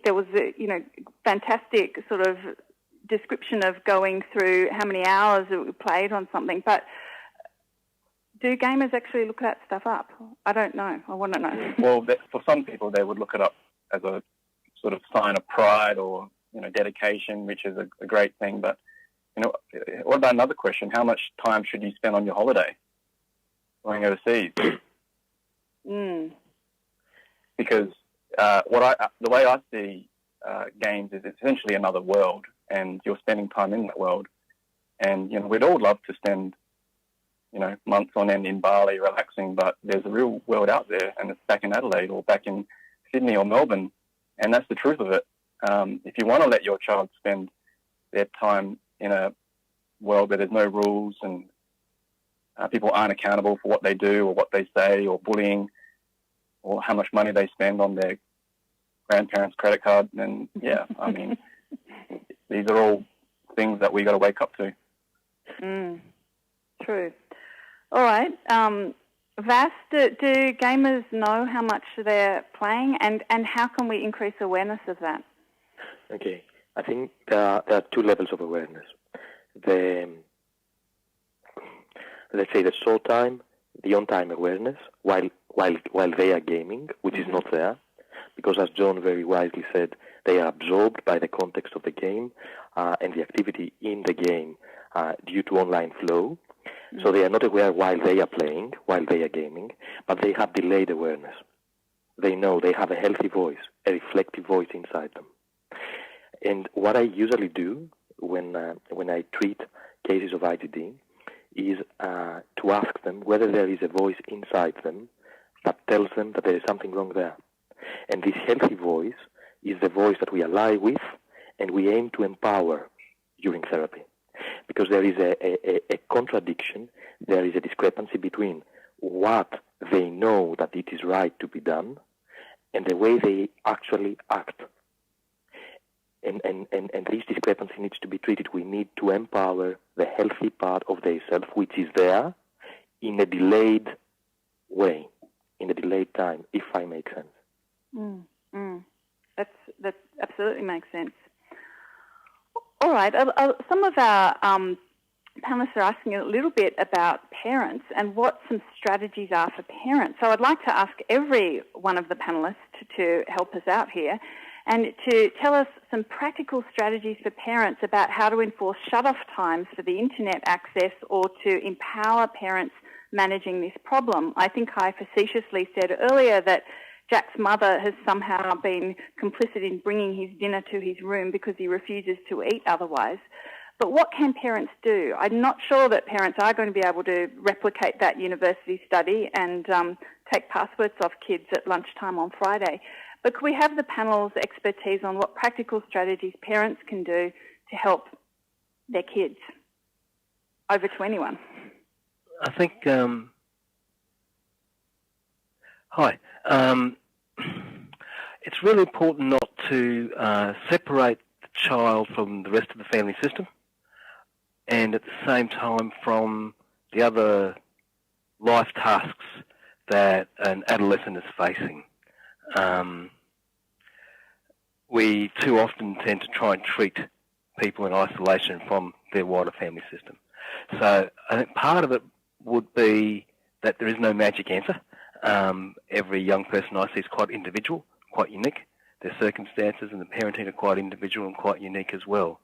there was a, fantastic sort of description of going through how many hours it played on something, but do gamers actually look that stuff up? I don't know. I want to know. Well, for some people, they would look it up as a sort of sign of pride or, dedication, which is a great thing. But, what about another question? How much time should you spend on your holiday going overseas? because the way I see games is it's essentially another world, and you're spending time in that world. And we'd all love to spend months on end in Bali relaxing, but there's a real world out there, and it's back in Adelaide or back in Sydney or Melbourne, and that's the truth of it. If you want to let your child spend their time in a world where there's no rules and people aren't accountable for what they do or what they say or bullying or how much money they spend on their grandparents' credit card, then these are all things that we got to wake up to. True. All right. Vas, do gamers know how much they're playing, and how can we increase awareness of that? Okay. I think there are two levels of awareness. Let's say the short time, the on-time awareness while they are gaming, which is not there, because as John very wisely said, they are absorbed by the context of the game and the activity in the game due to online flow. So they are not aware while they are playing, while they are gaming, but they have delayed awareness. They know they have a healthy voice, a reflective voice inside them. And what I usually do when I treat cases of IGD is to ask them whether there is a voice inside them that tells them that there is something wrong there. And this healthy voice is the voice that we ally with and we aim to empower during therapy. Because there is a contradiction, there is a discrepancy between what they know that it is right to be done and the way they actually act. And this discrepancy needs to be treated. We need to empower the healthy part of their self, which is there, in a delayed way, in a delayed time, if I make sense. That absolutely makes sense. All right. Some of our panelists are asking a little bit about parents and what some strategies are for parents. So I'd like to ask every one of the panelists to help us out here and to tell us some practical strategies for parents about how to enforce shut-off times for the internet access or to empower parents managing this problem. I think I facetiously said earlier that Jack's mother has somehow been complicit in bringing his dinner to his room because he refuses to eat otherwise. But what can parents do? I'm not sure that parents are going to be able to replicate that university study and take passwords off kids at lunchtime on Friday. But could we have the panel's expertise on what practical strategies parents can do to help their kids? Over to anyone. I think... Hi. It's really important not to separate the child from the rest of the family system and at the same time from the other life tasks that an adolescent is facing. We too often tend to try and treat people in isolation from their wider family system. So I think part of it would be that there is no magic answer. Every young person I see is quite individual, quite unique. Their circumstances and the parenting are quite individual and quite unique as well.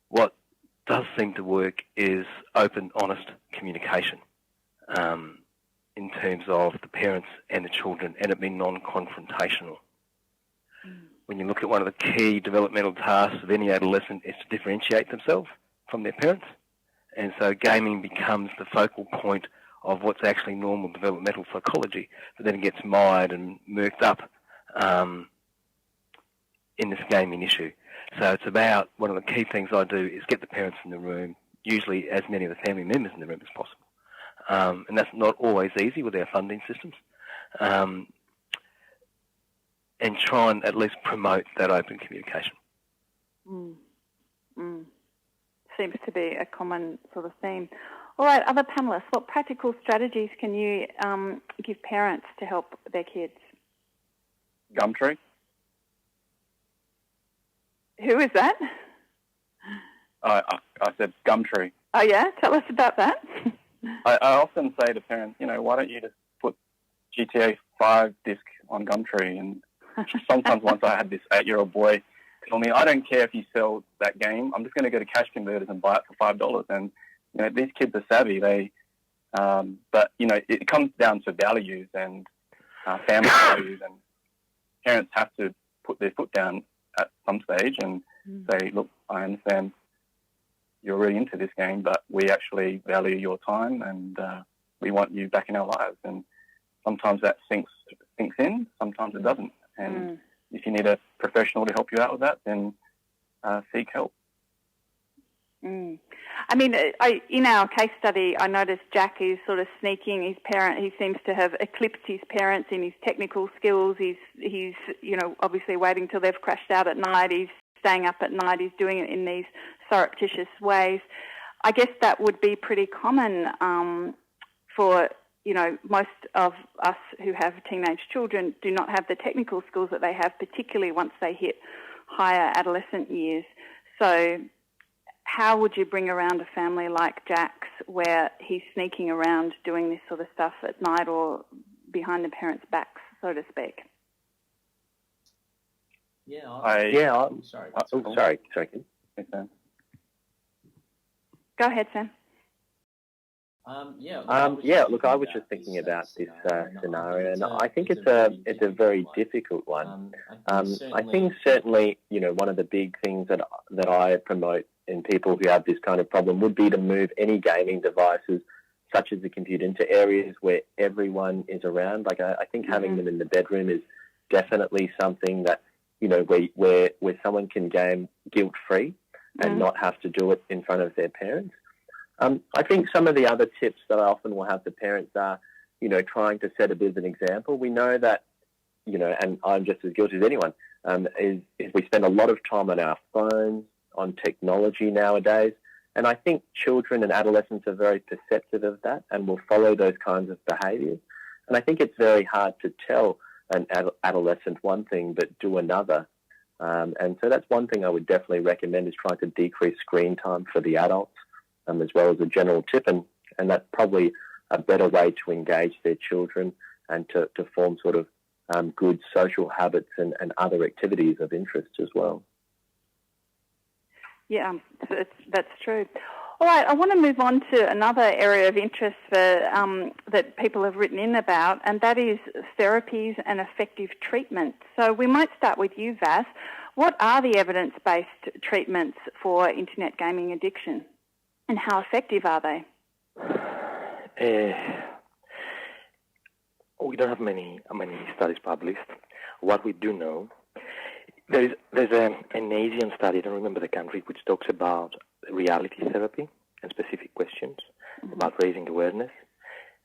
What does seem to work is open, honest communication in terms of the parents and the children, and it being non-confrontational. When you look at one of the key developmental tasks of any adolescent is to differentiate themselves from their parents. And so gaming becomes the focal point of what's actually normal developmental psychology, but then it gets mired and murked up in this gaming issue. So it's about, one of the key things I do is get the parents in the room, usually as many of the family members in the room as possible. And that's not always easy with our funding systems. And try and at least promote that open communication. Seems to be a common sort of theme. All right, other panellists, what practical strategies can you give parents to help their kids? Gumtree. Who is that? I said Gumtree. Oh, yeah? Tell us about that. I often say to parents, why don't you just put GTA 5 disc on Gumtree? And sometimes once I had this 8-year-old boy tell me, I don't care if you sell that game, I'm just going to go to Cash Converters and buy it for $5. And, these kids are savvy. But, it comes down to values and family values. And parents have to put their foot down at some stage and say, look, I understand you're really into this game, but we actually value your time and we want you back in our lives. And sometimes that sinks in, sometimes it doesn't. And if you need a professional to help you out with that, then seek help. I mean, in our case study, I noticed Jack is sort of sneaking his parent. He seems to have eclipsed his parents in his technical skills. He's obviously waiting till they've crashed out at night. He's staying up at night. He's doing it in these surreptitious ways. I guess that would be pretty common for, most of us who have teenage children do not have the technical skills that they have, particularly once they hit higher adolescent years. So how would you bring around a family like Jack's where he's sneaking around doing this sort of stuff at night or behind the parents' backs, so to speak? Sorry. Kim. Go ahead, Sam. Look, I was just thinking about this scenario, and I think it's a very difficult one. I think certainly, one of the big things that I promote in people who have this kind of problem would be to move any gaming devices, such as the computer, into areas where everyone is around. Like I think having them in the bedroom is definitely something that where someone can game guilt-free and not have to do it in front of their parents. I think some of the other tips that I often will have to parents are, trying to set a bit of an example. We know that, and I'm just as guilty as anyone, is we spend a lot of time on our phones, on technology nowadays. And I think children and adolescents are very perceptive of that and will follow those kinds of behaviours. And I think it's very hard to tell an adolescent one thing but do another. And so that's one thing I would definitely recommend, is trying to decrease screen time for the adults, as well as a general tip. And that's probably a better way to engage their children and to form sort of good social habits and other activities of interest as well. Yeah, that's true. All right, I want to move on to another area of interest that people have written in about, and that is therapies and effective treatment. So we might start with you, Vas. What are the evidence-based treatments for internet gaming addiction, and how effective are they? We don't have many studies published. What we do know, there's an Asian study, I don't remember the country, which talks about reality therapy and specific questions about raising awareness.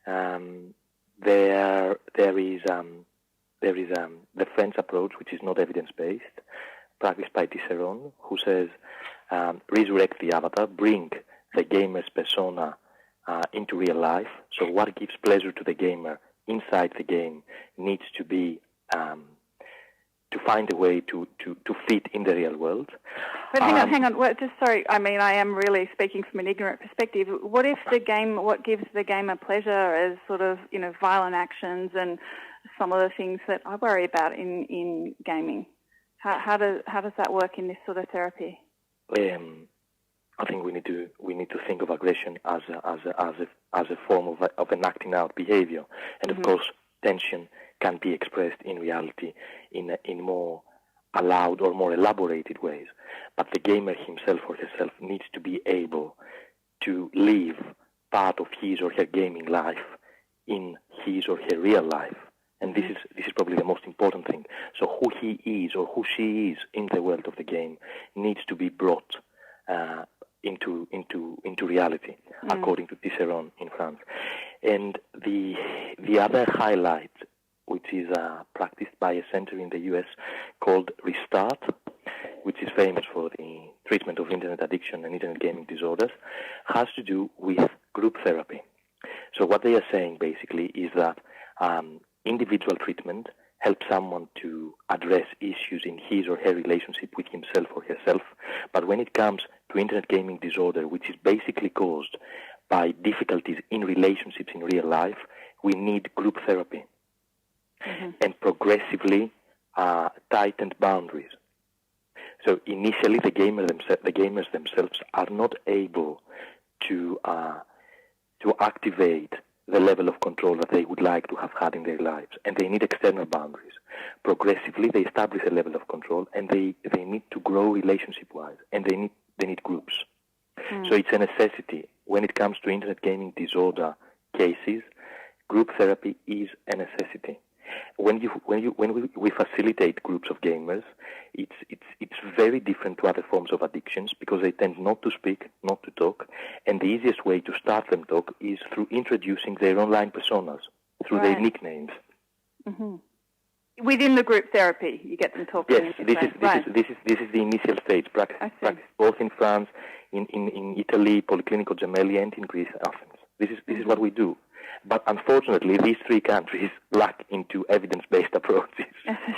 There is the French approach, which is not evidence-based, practiced by Tisserand, who says resurrect the avatar, bring the gamer's persona into real life. So what gives pleasure to the gamer inside the game needs to be to find a way to fit in the real world. But hang on. Well, just sorry. I mean, I am really speaking from an ignorant perspective. What if what gives the gamer pleasure is sort of, violent actions and some of the things that I worry about in gaming? How does that work in this sort of therapy? I think we need to think of aggression as a form of an acting out behavior, and of course, tension can be expressed in reality in more allowed or more elaborated ways. But the gamer himself or herself needs to be able to live part of his or her gaming life in his or her real life. And this is probably the most important thing. So who he is or who she is in the world of the game needs to be brought into reality, according to Tisserand in France. And the other highlight, which is practiced by a center in the US called Restart, which is famous for the treatment of internet addiction and internet gaming disorders, has to do with group therapy. So what they are saying basically is that individual treatment helps someone to address issues in his or her relationship with himself or herself. But when it comes to internet gaming disorder, which is basically caused by difficulties in relationships in real life, we need group therapy and progressively tightened boundaries. So initially, the gamers themselves are not able to activate the level of control that they would like to have had in their lives, and they need external boundaries. Progressively, they establish a level of control, and they need to grow relationship-wise, and they need groups. So it's a necessity. When it comes to internet gaming disorder cases, group therapy is a necessity. When we facilitate groups of gamers, it's very different to other forms of addictions because they tend not to speak, not to talk, and the easiest way to start them talk is through introducing their online personas, through their nicknames. Mm-hmm. Within the group therapy, you get them talking. Yes, this is the initial stage practice both in France, in Italy, Policlinico Gemelli, and in Greece, Athens. This is what we do. But unfortunately, these three countries lack into evidence-based approaches.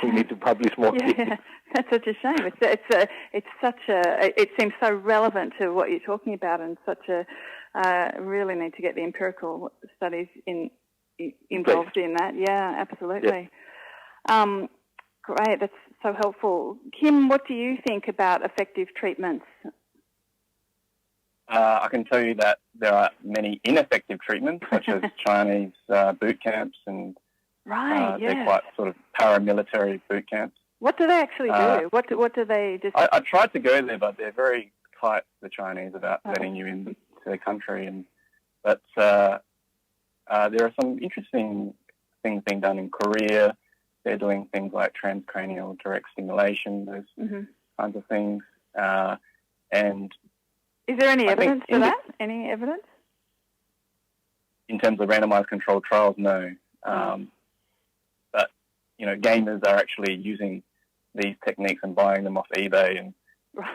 We need to publish more. Yeah, that's such a shame. It seems so relevant to what you're talking about, and such a really need to get the empirical studies involved in that. Yeah, absolutely. Yeah. Great, that's so helpful. Kim, what do you think about effective treatments? I can tell you that there are many ineffective treatments, such as Chinese boot camps, and they're quite sort of paramilitary boot camps. What do they actually do? What do they just... I tried to go there, but they're very tight, the Chinese, about letting you into their country. But there are some interesting things being done in Korea. They're doing things like transcranial direct stimulation, those kinds of things. And is there any evidence for that? Any evidence? In terms of randomized controlled trials, no. But, gamers are actually using these techniques and buying them off eBay and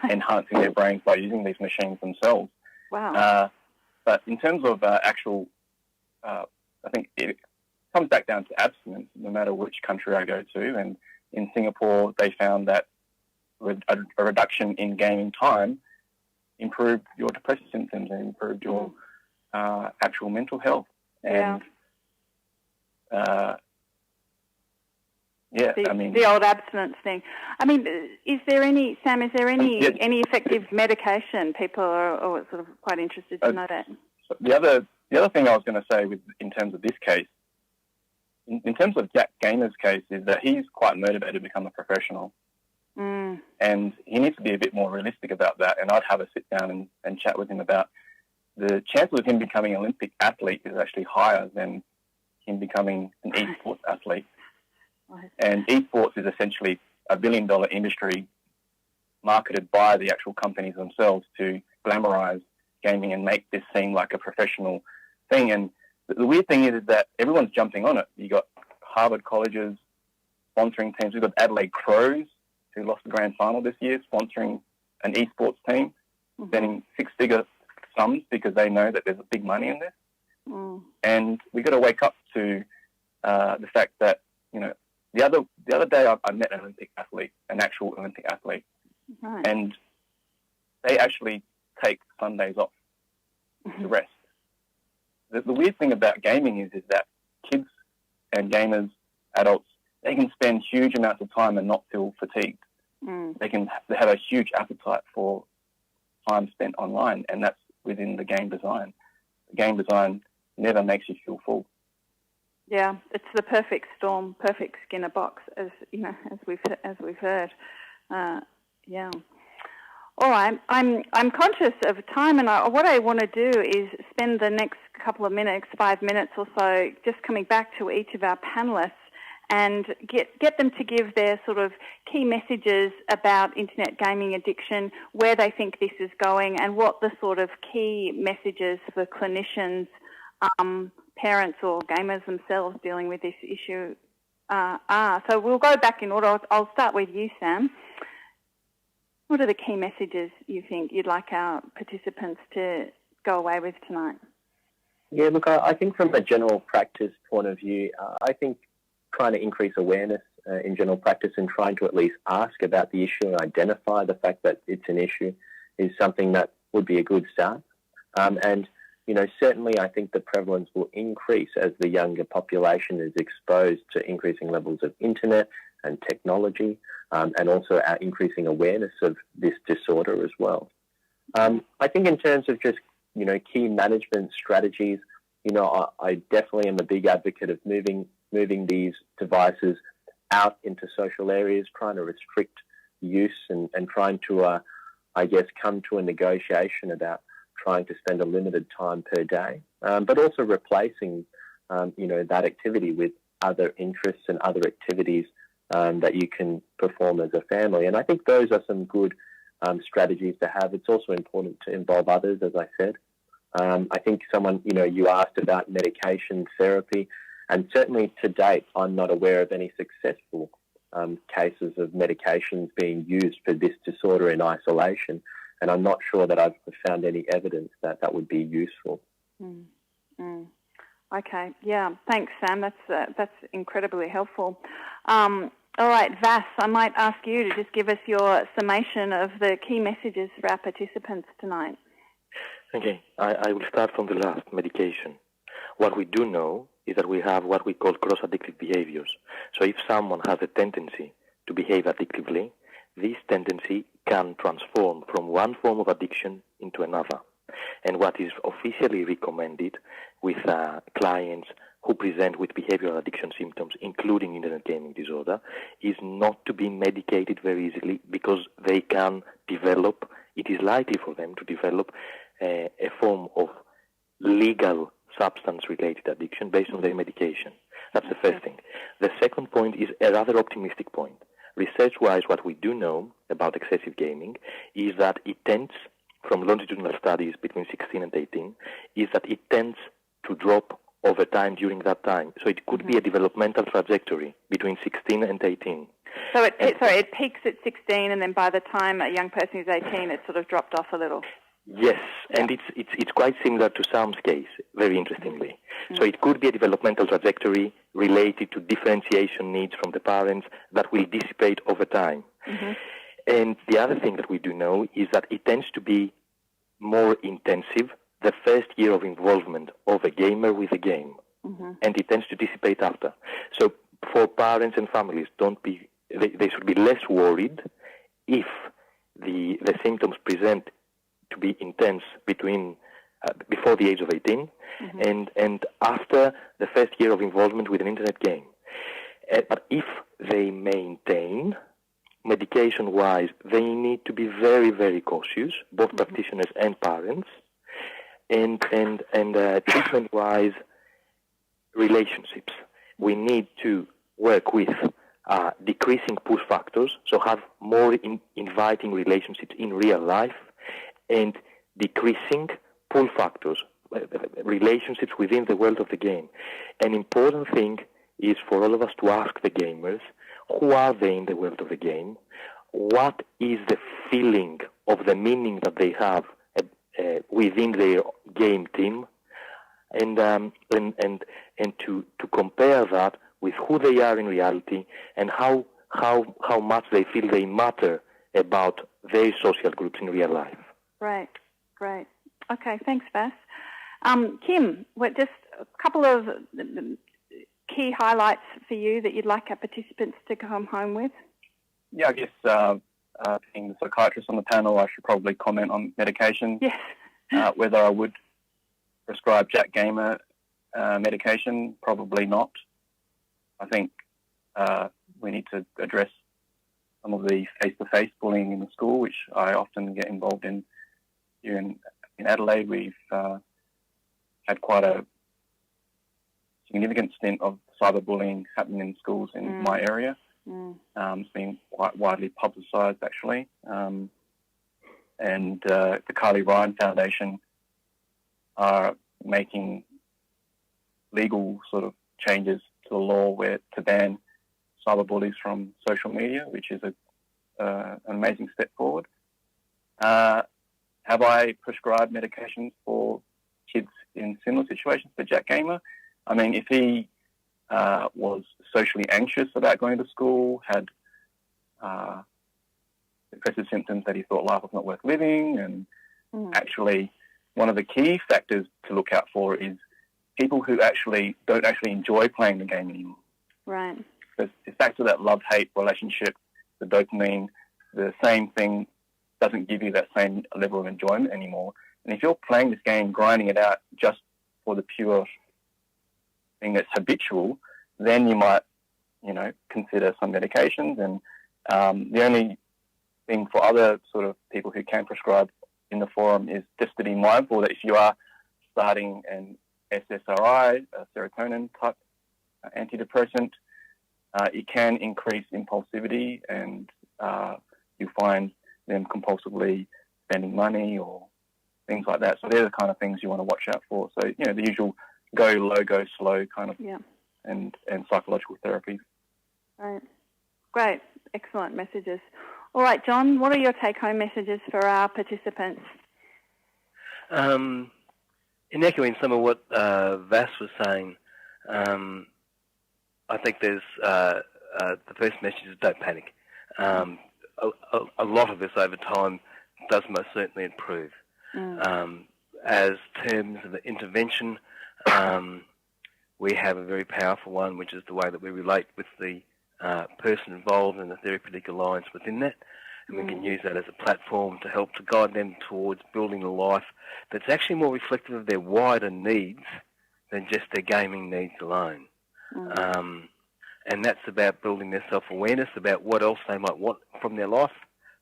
enhancing their brains by using these machines themselves. Wow. But in terms of actual, I think it comes back down to abstinence, no matter which country I go to. And in Singapore, they found that a reduction in gaming time improved your depressive symptoms and improved your actual mental health. And the old abstinence thing. I mean, is there any effective medication? People are sort of quite interested to know that. The other thing I was going to say in terms of this case, in terms of Jack Gaynor's case, is that he's quite motivated to become a professional. And he needs to be a bit more realistic about that. And I'd have a sit down and chat with him about the chances of him becoming an Olympic athlete is actually higher than him becoming an esports athlete. Right. And esports is essentially a $1 billion industry marketed by the actual companies themselves to glamorize gaming and make this seem like a professional thing. And the weird thing is that everyone's jumping on it. You got Harvard colleges sponsoring teams. We've got Adelaide Crows, who lost the grand final this year, sponsoring an esports team, spending six-figure sums because they know that there's a big money in this. And we've got to wake up to the fact that, the other day I met an Olympic athlete, an actual Olympic athlete, and they actually take Sundays off to rest. The weird thing about gaming is that kids and gamers, adults, they can spend huge amounts of time and not feel fatigued. They have a huge appetite for time spent online, and that's within the game design. The game design never makes you feel full. Yeah, it's the perfect storm, perfect Skinner box, as we've heard. Yeah. All right, I'm conscious of time, and what I want to do is spend the next couple of minutes, 5 minutes or so, just coming back to each of our panellists and get them to give their sort of key messages about internet gaming addiction, where they think this is going, and what the sort of key messages for clinicians, parents or gamers themselves dealing with this issue are. So we'll go back in order. I'll start with you, Sam. What are the key messages you think you'd like our participants to go away with tonight? Yeah, look, I think from a general practice point of view, I think trying to increase awareness in general practice and trying to at least ask about the issue and identify the fact that it's an issue is something that would be a good start. And, certainly I think the prevalence will increase as the younger population is exposed to increasing levels of internet and technology, and also our increasing awareness of this disorder as well. I think in terms of just, key management strategies, I definitely am a big advocate of moving these devices out into social areas, trying to restrict use and trying to, come to a negotiation about trying to spend a limited time per day, but also replacing, that activity with other interests and other activities that you can perform as a family. And I think those are some good strategies to have. It's also important to involve others, as I said. I think you asked about medication therapy, and certainly to date, I'm not aware of any successful cases of medications being used for this disorder in isolation, and I'm not sure that I've found any evidence that would be useful. Okay, yeah, thanks, Sam. That's incredibly helpful. All right, Vas, I might ask you to just give us your summation of the key messages for our participants tonight. Okay, I will start from the last, medication. What we do know is that we have what we call cross-addictive behaviors. So if someone has a tendency to behave addictively, this tendency can transform from one form of addiction into another. And what is officially recommended with clients who present with behavioral addiction symptoms, including internet gaming disorder, is not to be medicated very easily, because they can develop, it is likely for them to develop a form of legal substance-related addiction based on their medication. That's the first thing. The second point is a rather optimistic point. Research-wise, what we do know about excessive gaming is that it tends, from longitudinal studies between 16 and 18, is that it tends to drop over time during that time. So it could be a developmental trajectory between 16 and 18. So it peaks at 16, and then by the time a young person is 18, it sort of dropped off a little. Yes, and it's quite similar to Sam's case, very interestingly. So it could be a developmental trajectory related to differentiation needs from the parents that will dissipate over time. And the other thing that we do know is that it tends to be more intensive the first year of involvement of a gamer with a game, and it tends to dissipate after. So for parents and families, they should be less worried if the symptoms present to be intense before the age of 18 and after the first year of involvement with an internet game. But if they maintain, medication-wise, they need to be very, very cautious, both practitioners and parents. And treatment-wise, relationships. We need to work with decreasing push factors, so have more inviting relationships in real life, and decreasing pull factors, relationships within the world of the game. An important thing is for all of us to ask the gamers, who are they in the world of the game? What is the feeling of the meaning that they have within their game team, and to compare that with who they are in reality and how much they feel they matter about their social groups in real life. Right. Great. Okay, thanks, Vas. Kim, just a couple of key highlights for you that you'd like our participants to come home with? Yeah, I guess being the psychiatrist on the panel, I should probably comment on medication. Yes. Whether I would prescribe Jack Gamer medication, probably not. I think we need to address some of the face-to-face bullying in the school, which I often get involved in. Here in Adelaide, we've had quite a significant stint of cyberbullying happening in schools in my area. It's been quite widely publicised, actually. And the Carly Ryan Foundation are making legal sort of changes to the law to ban cyberbullies from social media, which is an amazing step forward. Have I prescribed medications for kids in similar situations for Jack Gamer? I mean, if he was socially anxious about going to school, had depressive symptoms that he thought life was not worth living, and actually one of the key factors to look out for is people who don't actually enjoy playing the game anymore. Right. It's back to that love-hate relationship, the dopamine, the same thing doesn't give you that same level of enjoyment anymore. And if you're playing this game, grinding it out just for the pure thing that's habitual, then you might, consider some medications. And the only thing for other sort of people who can prescribe in the forum is just to be mindful that if you are starting an SSRI, a serotonin type antidepressant, it can increase impulsivity, and you find them compulsively spending money or things like that. So they're the kind of things you want to watch out for. So, the usual go low, go slow kind of, and psychological therapies. Right. Great. Excellent messages. All right, John, what are your take-home messages for our participants? In echoing some of what Vas was saying, I think there's the first message is don't panic. A lot of this over time does most certainly improve. As terms of intervention, we have a very powerful one, which is the way that we relate with the person involved in the therapeutic alliance within that. And we can use that as a platform to help to guide them towards building a life that's actually more reflective of their wider needs than just their gaming needs alone. And that's about building their self-awareness about what else they might want from their life,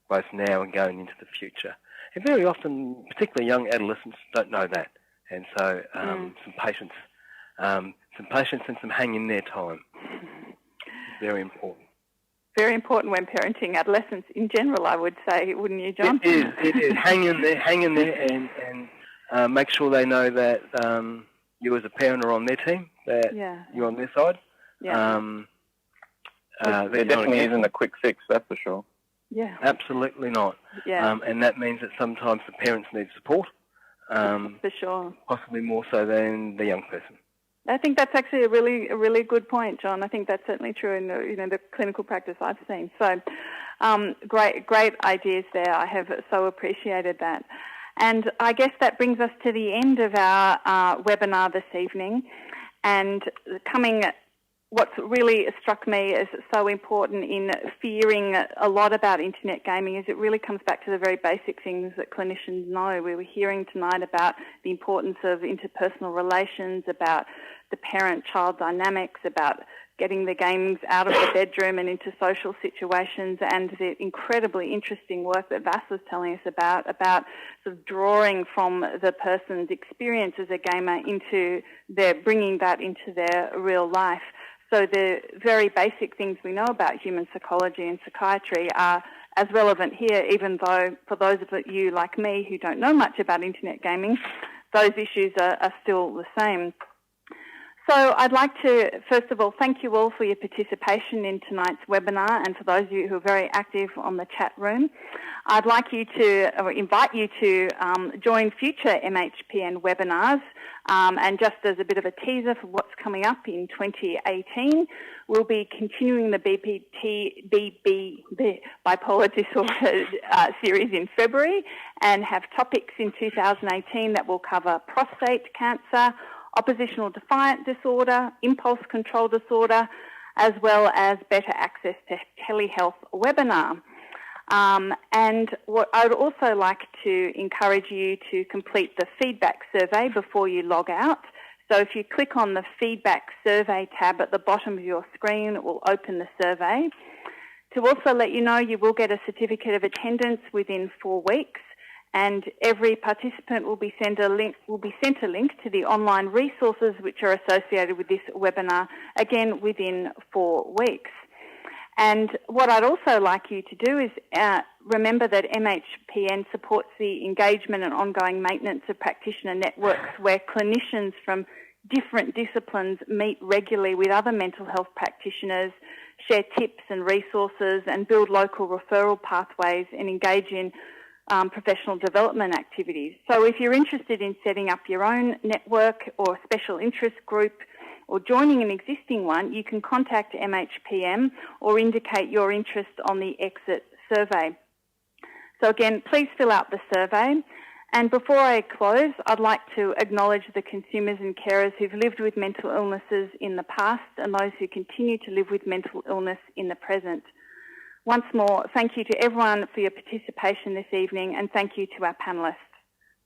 both now and going into the future. And very often, particularly young adolescents, don't know that. And so some patience and some hang in there time is very important. Very important when parenting adolescents in general, I would say, wouldn't you, John? It is. Hang in there and make sure they know that you as a parent are on their team, that you're on their side. There definitely isn't a quick fix, that's for sure. Yeah. Absolutely not. Yeah. And that means that sometimes the parents need support. For sure. Possibly more so than the young person. I think that's actually a really good point, John. I think that's certainly true in the clinical practice I've seen. So, great ideas there. I have so appreciated that. And I guess that brings us to the end of our webinar this evening. And what's really struck me as so important in fearing a lot about internet gaming is it really comes back to the very basic things that clinicians know. We were hearing tonight about the importance of interpersonal relations, about the parent-child dynamics, about getting the games out of the bedroom and into social situations, and the incredibly interesting work that Vas was telling us about sort of drawing from the person's experience as a gamer bringing that into their real life. So the very basic things we know about human psychology and psychiatry are as relevant here, even though for those of you like me who don't know much about internet gaming, those issues are still the same. So I'd like to, first of all, thank you all for your participation in tonight's webinar, and for those of you who are very active on the chat room. I'd like invite you to join future MHPN webinars, and just as a bit of a teaser for what's coming up in 2018, we'll be continuing the bipolar disorder series in February, and have topics in 2018 that will cover prostate cancer, oppositional defiant disorder, impulse control disorder, as well as better access to telehealth webinar. And what I would also like to encourage you to complete the feedback survey before you log out. So if you click on the feedback survey tab at the bottom of your screen, it will open the survey. To also let you know, you will get a certificate of attendance within 4 weeks. And every participant will be sent a link to the online resources which are associated with this webinar, again within 4 weeks. And what I'd also like you to do is remember that MHPN supports the engagement and ongoing maintenance of practitioner networks where clinicians from different disciplines meet regularly with other mental health practitioners, share tips and resources, and build local referral pathways and engage in professional development activities. So if you're interested in setting up your own network or special interest group or joining an existing one, you can contact MHPN or indicate your interest on the exit survey. So again, please fill out the survey. And before I close, I'd like to acknowledge the consumers and carers who've lived with mental illnesses in the past and those who continue to live with mental illness in the present. Once more, thank you to everyone for your participation this evening, and thank you to our panellists.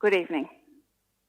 Good evening.